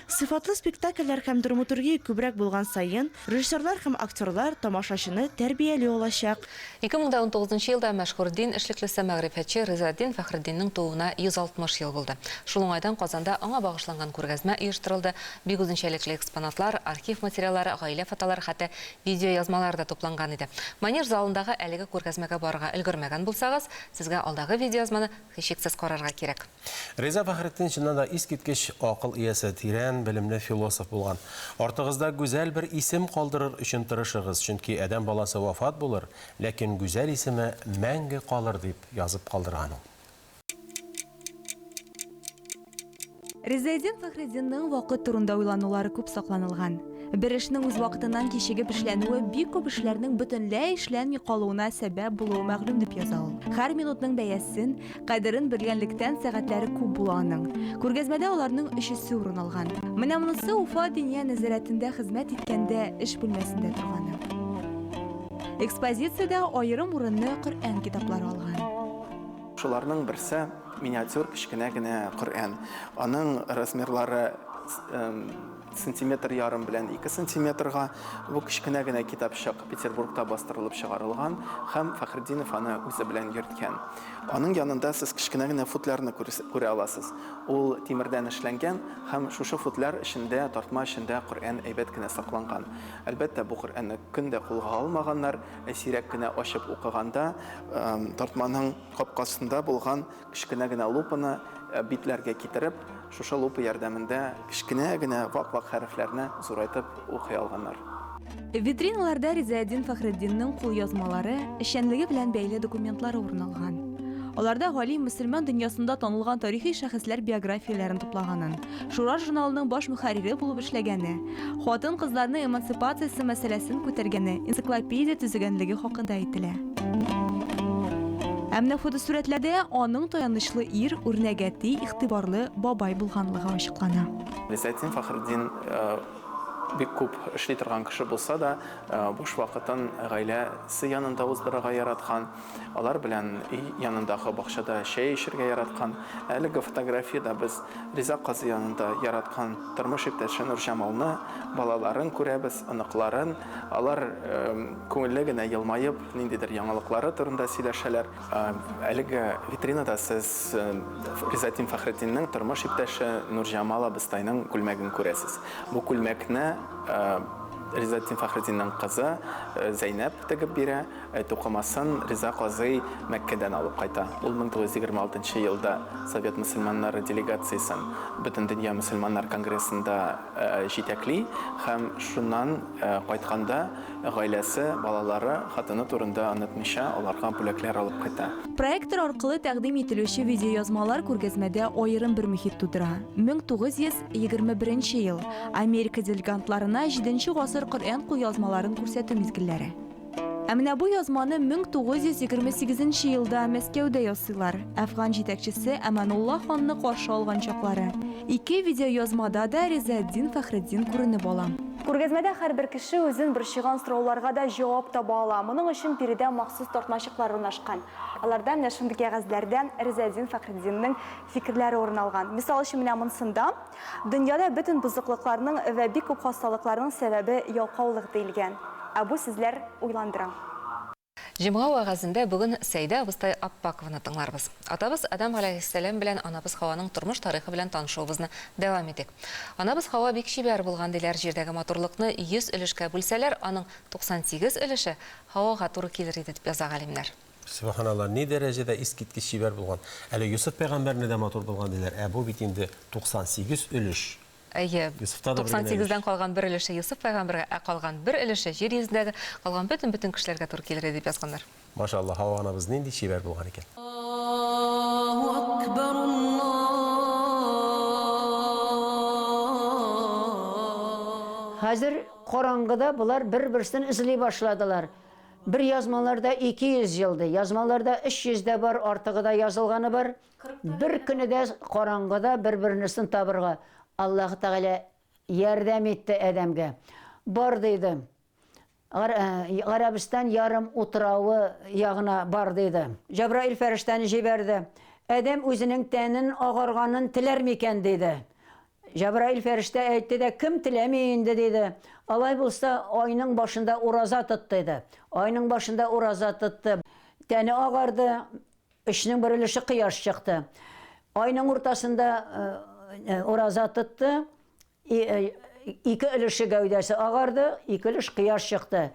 Сыйфатлы спектакльләр һәм драматургия күбрәк булган сайын, режиссерлар һәм актерлар тамашачыны тәрбияли алачак. 2019 елда мәшһүр дин эшлеклесе мәгърифәтче Ризаддин Фәхретдиннең тууына 160 ел булды. Шул уңайдан Казанда аңа багышланган күргәзмә оештырылды. Бик үзенчәлекле экспонатлар, архив материаллары, гаилә фотолары, хәтта видеоязмалар да тупланган иде. Манеж залындагы әлеге күргәзмәгә барырга өлгермәгән булсагыз, сезгә алдагы видеоязманы һичшиксез карарга кирәк. Риза Фәхретдин чыннан да искиткеч акыл иясе, тирән белемле философ булган. Артыгызда гүзәл бер исем калдырыр өчен тырышыгыз, чөнки адәм баласы вафат булыр, ләкин гүзәл исеме мәңге калыр дип язып калдырган ул. Ризаддин Фәхретдиннең вакыт турында уйланулары күп сакланылган. Бер эшнең үз вакытыннан кичегеп эшләнүе бик күп эшләрнең бөтенләй эшләнми калуына сәбәп булуы мәгълүм дип яза ул. Һәр минутның бәясен, кадерен белгәнлектән сәгатьләре күп була аның. Күргәзмәдә аларның өчесе урын алган. Менә монысы Уфа Диния нәзарәтендә хезмәт иткәндә эш бүлмәсендә торганы. Экспозициядә аерым урынны Коръән китаплары алган. Шуларның берсе миниатюр кечкенә генә Коръән. Аның размерлары сантиметр ярым белән 2 сантиметрга бу кечкенә генә китапчык Петербургта бастырылып чыгарылган һәм Фәхретдинов аны үзе белән йөрткән. Аның янында сез кечкенә генә футлярны күрә аласыз. Ул тимердән эшләнгән һәм шушы футляр эчендә, тартма эчендә Коръән әйбәт кенә сакланган. Әлбәттә, бу Коръәнне көндә кулга алмаганнар, сирәк кенә ачып укыганда тартманың капкасында булган кечкенә генә лупаны битләргә китереп, шушы лупа ярдәмендә кечкенә генә вак-вак хәрефләрне зурайтып укый алганнар. Витриналарда Ризаддин Фәхретдиннең кулъязмалары, эшчәнлеге белән бәйле документлары урын алган. Аларда галим мөселман дөньясында танылган тарихи шәхесләр биографияләрен туплаганын, Шура журналының баш мөхәррире булып эшләгәне, хатын-кызларның эмансипациясе мәсьәләсен күтәргәне, энциклопедия төзегәнлеге хакында әйтелә. Әмма фотосурәтләрдә аның таянычлы ир, үрнәгәти, игътибарлы бабай булганлыгы ачыклана. Ризаддин Фәхретдин бик күп эшли торган кеше булса да, буш вакытын гаиләсе янында уздырырга яраткан, алар белән янындагы бакчада чәй эчәргә яраткан. Әлеге фотографиядә без Риза кызы янында яраткан тормыш иптәше Нурҗамалны, балаларын күрәбез, оныкларын. Алар күңелле генә елмаеп, ниндидер яңалыклары турында сөйләшәләр. Әлеге витринада сез Ризатин Фәхретдиннең тормыш иптәше Нурҗамал абыстайның күлмәген күрәсез. Бу күлмәкне Ризатин Фәхретдиннең кызы Зәйнәп тегеп бирә, тукымасын Риза казый Мәккәдән алып кайта. Ул 1926 елда Совет мөселманнары делегациясын Бөтен дөнья мөселманнар конгрессында җитәкли һәм шуннан кайтканда гаиләсе, балалары, хатыны турында онытмыйча аларга бүләкләр алып кайта. Проектор аркылы тәкъдим ителүче видеоязмалар күргәзмәдә аерым бер мөхит тудыра. 1921 ел Америка делегатларына 7нче гасыр Коръән кулъязмаларын күрсәтү мизгелләре. Ә менә бу язманы 1928 елда Мәскәүдә ясыйлар. Әфган җитәкчесе Аманулла ханны каршы алган чаклары. Ике видеоязмада да Ризатин Фәхретдин күренеп ала. Күргәзмәдә һәрбер кеше үзен борчыган сорауларга да җавап таба ала. Моның өчен биредә махсус тартмачыклар урнашкан. Аларда менә шундый кәгазьләрдән Ризатин Фәхретдиннең фикерләре урын алган. Мисал өчен менә монсында дөньяда бөтен бузыклыкларның ва бик күп хасталыкларның сәбәбе ялкаулык диелгән. Ә бу сүзләр уйландыра. Җомга вагазында бүген Сәйдә абыстай Аппакованы тыңларбыз. Атабыз Адам алейхиссалам белән анабыз Хаваның тормыш тарихы белән танышуыбызны дәвам итик. Анабыз Хава бик шибәр булган диләр, җирдәге матурлыкны 100 өлешкә бүлсәләр, аның 98 өлеше Хавага туры килер иде дип яза галимнәр. Субханалла, ни дәрәҗәдә искиткеч шибәр булган. Әле Юсуф пәйгамбәрне дә матур булган диләр. Ә бу бит инде 98 өлеш. 98-дән калган бер өлеше Юсуф пәйгамбәргә, ә калган бер өлеше җир йөзендәге калган бөтен кешеләргә туры килер дип язганнар. Машалла, Хава анабыз нинди шибәр булган икән. Хәзер караңгыда булар бер-берсен эзли башладылар. Бер язмаларда 200 елды, язмаларда 300 дә бар, артыгы да язылганы бар. Бер көнедә караңгыда бер-берсен табырга Аллаһ Тәгалә ярдәм итте әдәмгә. Бар диде. Арабистан ярым утравы ягына бар диде. Җабраил фәрештәне җибәрде. Әдәм үзенең тәнен агарганын теләр микән диде. Җабраил фәрештә әйтте дә, кем теләми инде диде. Алай булса, айның башында ураза тотты диде. Айның башында ураза тотты. Тәне агарды, эшнең бер өлеше кояш чыкты. Айның уртасында ураза тотты. Ике өлеше гәүдәсе агарды, ике өлеш кояш чыкты.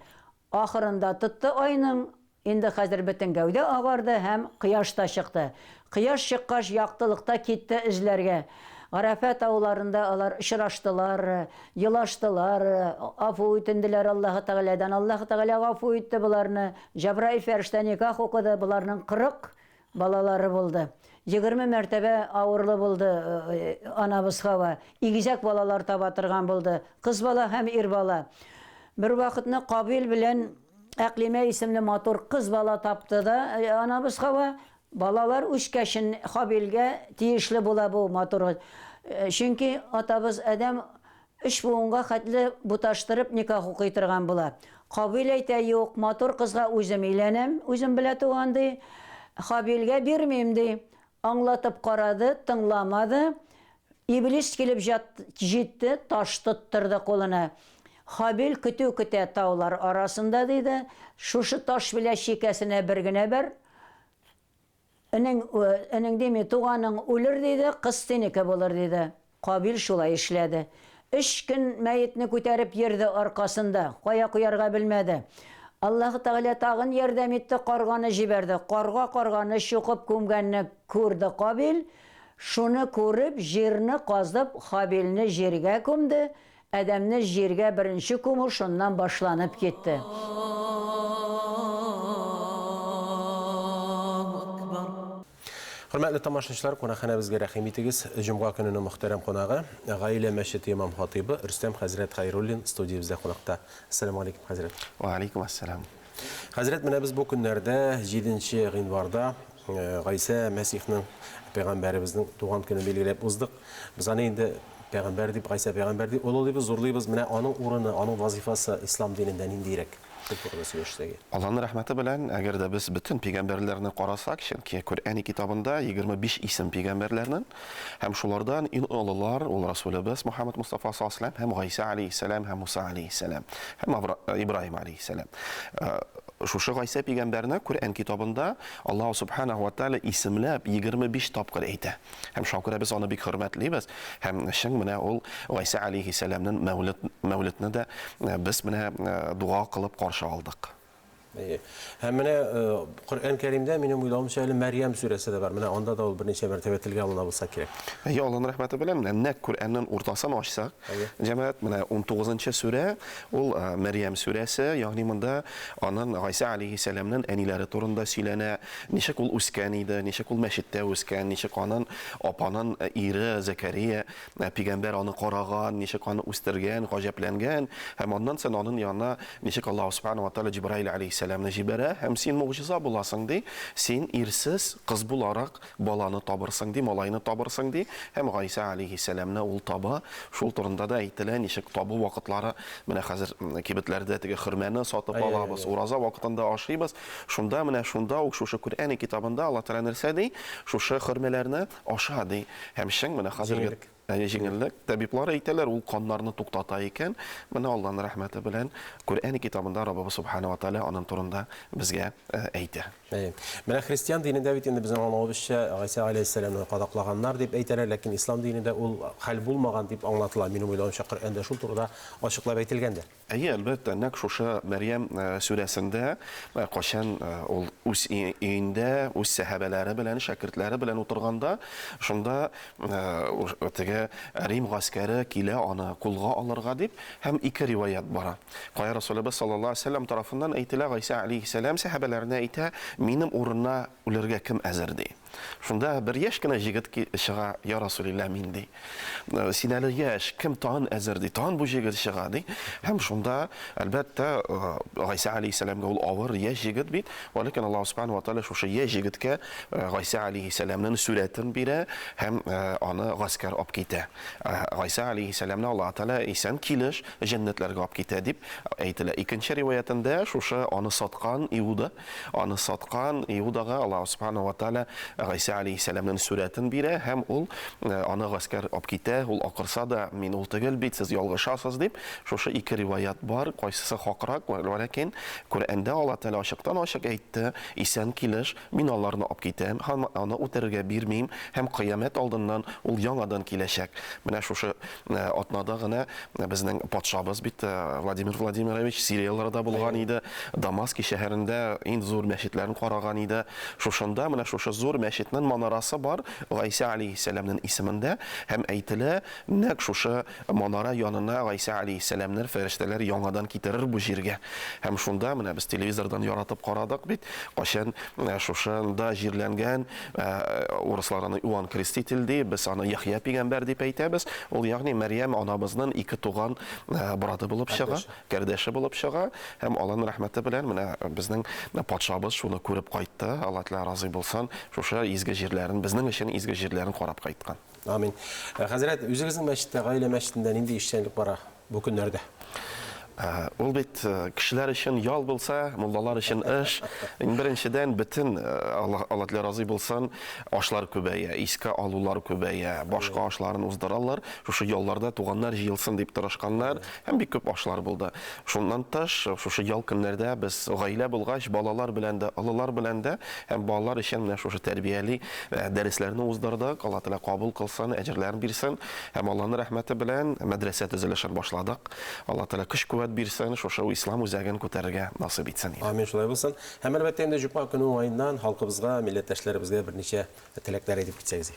Ахырында тотты айның, инде хәзер бөтен гәүдә агарды һәм кояш та чыкты. Кояш чыккач, яктылыкта китте эзләргә. Арафа тауларында алар очраштылар, елаштылар, афу үтенделәр Аллаһ Тәгаләдән. Аллаһ Тәгалә гафу итте буларны. Җабраил фәрештә никах укыды, буларның 40 балалары булды. 20 мәртәбә авырлы булды анабыз Хава. Игезәк балалар таба торган булды. Кыз бала һәм ир бала. Бер вакытны Кабил белән Әклимә исемле матур кыз бала тапты да анабыз Хава. Балалар үчкәшен Хабилгә тиешле була бу матур. Чөнки атабыз Адәм 3 буынга хәтле буташтырып никах укый торган була. Кабил әйтә, юк, матур кызга үзем өйләнәм, үзем белә туган ди. Хабилгә бирмим ди. Аңлатып карады, тыңламады. Иблис килеп җитте, таш тоттырды кулына. Хабил көтә таулар арасында диде. Шушы таш белән шикәсенә бер генә бер. Энең деме туганың үлер диде, кыз синеке булыр диде. Кабил шулай эшләде. 3 көн мәетне күтәреп йөрде аркасында, кая куярга белмәде. Аллаһ Тәгалә тагын ярдәм итте, карганы җибәрде. Карганы чукып күмгәнне күрде Кабил. Шуны күреп, җирне казып, Хабилне җиргә күмде. Әдәмне җиргә беренче күмү шуннан башланып китте. Хөрмәтле тамашачылар, кунакханәбезгә рәхим итегез. Җомга көненең мөхтәрәм кунагы, гаилә мәчете имам хатибы Рөстәм хәзрәт Хәйруллин студиябездә кунакта. Ассаламу алейкум, хәзрәт. Ва алейкум ассалам. Хәзрәт, менә без бу көннәрдә 7 гыйнварда Гайса Мәсихның пәйгамбәребезнең туган көнен билгеләп уздык. Без аны инде Peygamber deyip, Gaysa peygamber deyip, oluluyuz, zorluyuz. Mine onun uğrunu, onun vazifası İslam dininden indirek. Allah'ın rahmeti bilen, eğer de biz bütün peygamberlerini qarasak, çünkü Kur'an-ı kitabında 25 isim peygamberlerinin hem şulardan in ulular, ol Resulübüz Muhammed Mustafa sallallahu aleyhi ve sellem, hem Gaysa aleyhisselam, hem Musa aleyhisselam, hem İbrahim aleyhisselam. Şu Gaysa peygamberine Kur'an kitabında Allah subhanahu wa ta'ala isimlep 25 tapkır eydi. Hem şakıra biz onu bir hürmetliyiz. Hem şun mine ol Gaysa aleyhisselam'ın mevlidini de biz mine dua kılıp karşı aldık. Hem Kur'an-ı Kerim'de benim uyduğum şöyle Meryem suresi de var. Onda da bir neçe mertebe tilge alına bulsa gerek. Ya Allah'ın rahmeti bilen ne Kur'an'ın ortasını açsak, cemaat 19. sure ol Meryem suresi, yani bunda onun Gaysa aleyhisselam'ın enileri turunda söylene, neşek ol uskaniydi, neşek ol meşitte uskan, neşek onun apanın iri Zekeriya peygamber onu qaragan, neşek onu ustirgan, gajaplangan, hem ondan sonra onun yanına neşek Allah subhanahu wa ta'ala Cibrail aleyhisselam Jibere hem sen mucize bulasın di, sen irsiz kız bularak balanı tabırsın di, malayını tabırsın di, hem Gaysa aleyhisselam'na ol taba, şul turunda da eytilen işik tabu vakitları, mene hazır kibitlerde tege xırmeni satıp alabız, uraza vakitinde aşıyız, şunda mene şunda o şu Kur'an kitabında Allah Teala nersedi, şu xırmelerini aşadı, hem şen mene hazır Jingillik. Tabiplar eyteler ol kanlarını tuqtatayken, mene Allah'ın rahmeti bilen Kur'an kitabında Rabbimiz Subhanahu wa Ta'ala onun turunda bizge eyte. Mene Hristiyan dininde bitinde bizim anlayışça Gaysa aleyhisselam'ı qadaqlağanlar deyip eyteler, lakin İslam dininde ol hal bulmagan deyip anlatılar. Benim uyduğumca Kur'an'da şul turda açıqlab eytilgendir. Elbette nek şuşa Meryem suresinde qaşan ol us iyinde, us sahabeleri bilen, şakirtleri bilen oturganda, şunda ötege Rim gaskeri kile ana kulga alırga deyip hem iki rivayet bara. Qaya Resulullah sallallahu aleyhi ve sellem tarafından eytiler Gaysa aleyhisselam sahabelerine eyte benim uğruna ularga kim azirdi. Şunda bir yaşkına jigit ki şağa ya Resulullah mindi. Sinali yaş kim tan azirdi, tan bu jigit şağa di. Hem şunda elbette Gaysa aleyhisselamga ol ağır yaş jigit bit. Lakin Allah subhanahu wa ta'ala şu yaş jigit ki Gaysa aleyhisselam'ın suretin biri hem ana gaskar ap kite. Gaysa aleyhisselam'na Allah Teala isen kiliş cennetlerge ap kite dip eytiler. İkinci rivayetinde şu ana satkan Iuda, ana satkan Iudaga Allah subhanahu wa ta'ala Gaysa aleyhisselam'ın suretin biri hem ol ana gaskar ap kite ol akırsa da min ol tegel bit siz yalgışasız dip şu iki rivayet var qaysısı haqrak lakin Kur'an'da Allah Teala aşıktan aşık eytti isen kiliş min onlarını ap kite hem ana uterge birmeyim hem kıyamet aldından ol yangadan kileşek. Mene şu atnada gına bizning patşabız bit Vladimir Vladimirovich Siriyalarda bulgan idi. Damaski şehrinde en zor meşitlerini qaragan idi. Şuşanda mene şu zor meşitnin manarası var. Gaysa aleyhisselam'ın isminde hem eytile nek şu manara yanına Gaysa aleyhisselam'ın ferişteler yangadan kitirir bu jirge. Hem şunda mene biz televizordan yaratıp qaradık bit. Qaşan şuşanda jirlengen oruslarını Ivan Kristitildi. Biz ana Yahya peygamber deyip eytemiz. Ol yani Meryem anamızdan iki tuğan bradı bulup şağa, kardeşi bulup şağa. Hem Allah'ın rahmeti bilen mene bizning patşabız şunu görüp qaytdı. Allah Teala razı bolsun. Şuşa izge jirlerin, bizning için izge jirlerin qarab qaytqan. Amin. Hazret, özünüzün meşitte, gayle meşitinde nindi işçilik bara bu günlerde? Ol bit kişiler için yol bulsa, mullalar için iş. Birinciden bütün Allah Teala razı bolsun, aşlar köbeye, iske alular köbeye, başka aşların uzdırarlar. Şu yollarda tuğanlar jiyilsin deyip tırışkanlar. Hem bir köp aşlar buldu. Şundan taş, şu yol günlerde biz gayle bulgaç, balalar bilende, alılar bilende, hem balalar için şu terbiyeli derslerini uzdırdık. Allah Teala kabul kılsın, ecirlerini bilsin. Hem Allah'ın rahmeti bilen medrese düzeleşen başladık. Allah Teala kış kuvvet birsen şu İslam üzerine kotarga nasip etsin. Amin şolay bulsun. Hem elbette de Cuma günü ayından halkımızga, milletleşlerimizge bir neçe tilekler edip gitseniz.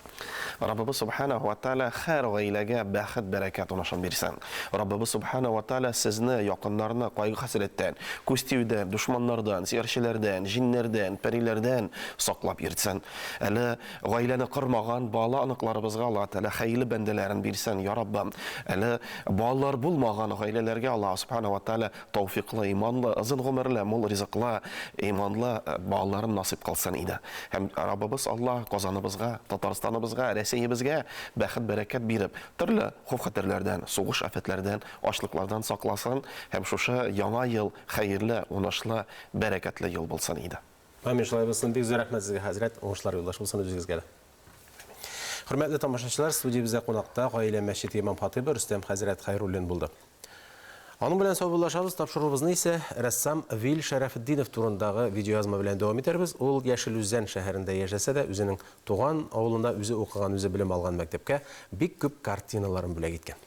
Rabbimiz Subhanahu wa Ta'ala her gailege baxet bereket onaşan birsen. Rabbimiz Subhanahu wa Ta'ala sizni yakınlarına kaygı hasretten, küstüden, düşmanlardan, siyerşilerden, jinlerden, perilerden saklap yırtsan. Ele gaileni kırmagan bağlı anıklarımızga Allah Teala hayırlı bendelerin birsen ya Rabbim. Ele bağlar bulmagan gailelerge Allah Subhanahu Субхана ва Тааля тауфиклы, иманлы, ызын гомерле, мул ризыклы, иманлы балаларын насип кылсын иде. Һәм Раббыбыз Аллаһ Казаныбызга, Татарстаныбызга, Рәсәйебезгә бәхет бәрәкәт биреп, төрле хәвеф-хәтерләрдән, сугыш афәтләрдән, ачлыклардан сакласын һәм шушы яңа ел хәерле, уңышлы, бәрәкәтле ел булсын иде. Амин, шулай булсын. Бик зур рәхмәт сезгә, хәзрәт. Уңышлар юлдаш булсын үзегезгә. Хөрмәтле тамашачылар, студиябездә кунакта Гаилә мәчете имам хатибы Рөстәм хәзрәт Хәйруллин булды. Аның белән саубуллашабыз, тапшыруыбызны исә рәссам Вил Шәрәфетдинов турындагы видеоязма белән дәвам итәрбез. Ул Яшел Үзән шәһәрендә яшәсә дә, үзенең туган авылында үзе укыган, үзе белем алган мәктәпкә бик күп картиналарын бүләк иткән.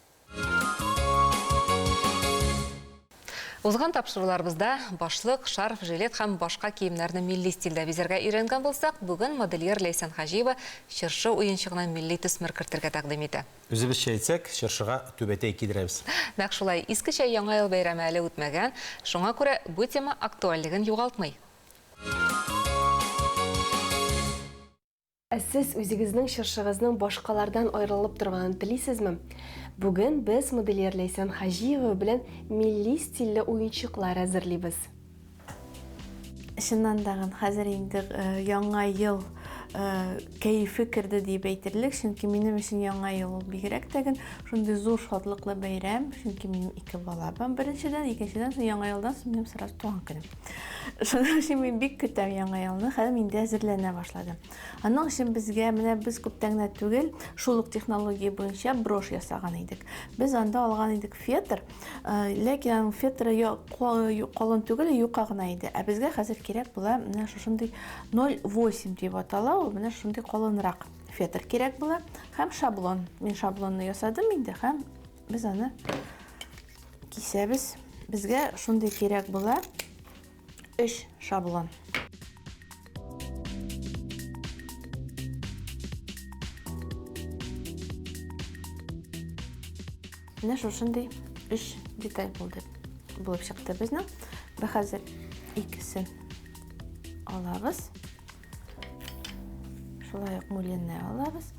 Узган тапшыруларыбызда башлык, шарф, жилет һәм башка киемнәрне милли стильдә бизәргә өйрәнгән булсак, бүген модельер Ләйсән Хаҗиева чыршы уенчыгына милли төсмер кертергә тәкъдим итә. Үзебезчә әйтсәк, чыршыга түбәтәй кидерәбез. Нәкъ шулай искечә яңа ел бәйрәме әле үтмәгән, шуңа күрә бу тема актуальлыгын югалтмый. Сез үзегезнең чыршыгызның башкалардан аерылып торганын телисезме? Бүген без модельер Ләйсән Хаҗиева белән милли стильле уенчыклар әзерлибез. Шуннан да хәзер инде яңа ел кәефе керде дип әйтерлек, чөнки минем өчен яңа ел бигрәк тәген шундый зур шатлыклы бәйрәм, чөнки минем 2 бала бар. Беренчедән, икенчедән яңа елдан соң минем сразу туган көнем. Шуның өчен мин бик көтәм яңа елны, һәм инде әзерләнә башладым. Аның өчен безгә менә без күптән генә түгел шул ук технология буенча брош ясаган идек. Без анда алган идек фетр, ләкин фетры калын түгел, юка гына иде. Ә безгә хәзер кирәк була менә шушындый 0.8 дип атала, ул менә шундый калынрак фетр кирәк була һәм шаблон. Мин шаблонны ясадым инде һәм без аны кисәбез. Безгә шундый кирәк була 3 шаблон. Менә шушындый 3 деталь булып чыкты безнең. Без хәзер икесен алабыз. Шулай ук муленне алабыз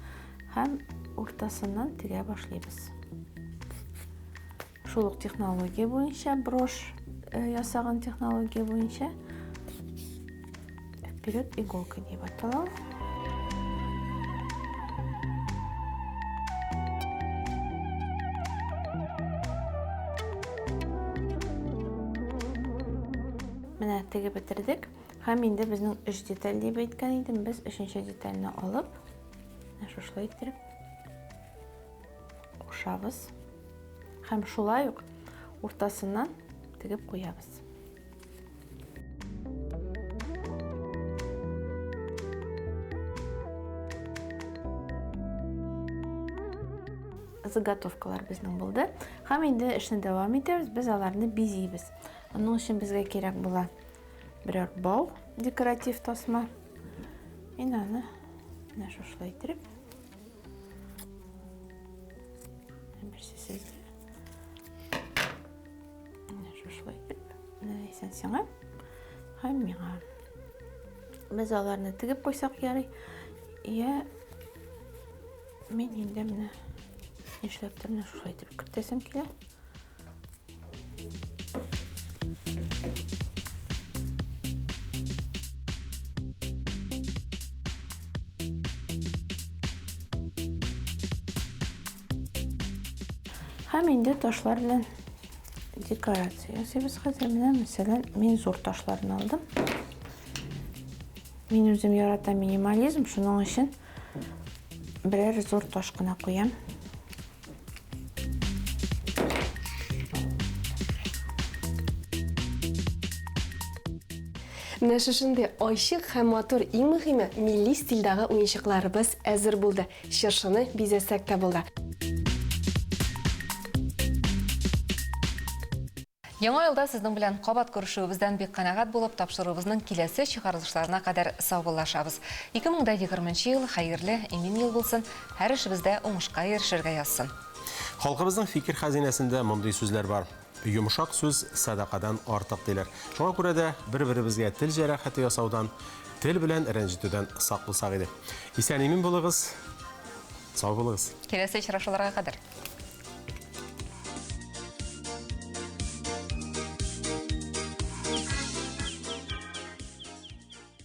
һәм уртасыннан тегә башлыйбыз. Шул ук технология буенча, брош ясаган технология буенча вперед иголка дип атала. Менә тегеп бетердек. Һәм инде безнең 3 деталь дип әйткән идем. Без 3нче детальне алып, шулай итеп кушабыз. Һәм шулай ук уртасыннан тегеп куябыз. Заготовкалар безнең булды. Һәм инде эшне дәвам итәбез. Без аларны бизибез. Аның өчен безгә кирәк була birər бау, декоратив тасма. Мин аны менә шулай итеп берсезгә. Менә шулай итеп, менә исән сиңа һәм миңа. Без аларны тегеп куйсак ярый. Я мин инде менә эшләп торам, шулай итеп кертәсем килә. Һәм инде ташлар белән декорация ясыйбыз. Хәзер менә мәсәлән, мин зур ташларны алдым. Мин үзем яратам минимализм, шуның өчен берәр зур таш кына куям. Менә шушындый ачык һәм матур, иң мөһиме, милли стильдәге уенчыкларыбыз әзер булды. Чыршыны бизәсәк тә булды. Яңа елда сезнең белән кабат күрешүебездән бик канәгать булып, тапшыруыбызның киләсе чыгарылышларына кадәр саубуллашабыз. 2020 ел хәерле, имин ел булсын, һәр эшебездә уңышка ирешергә язсын. Халкыбызның фикер хәзинәсендә мондый сүзләр бар. Йомшак сүз садакадан артык диләр. Шуңа күрә дә бер-беребезгә тел җәрәхәте ясаудан, тел белән рәнҗетүдән сак булсак иде. Исән-имин булыгыз, сау булыгыз. Киләсе очрашуларга кадәр.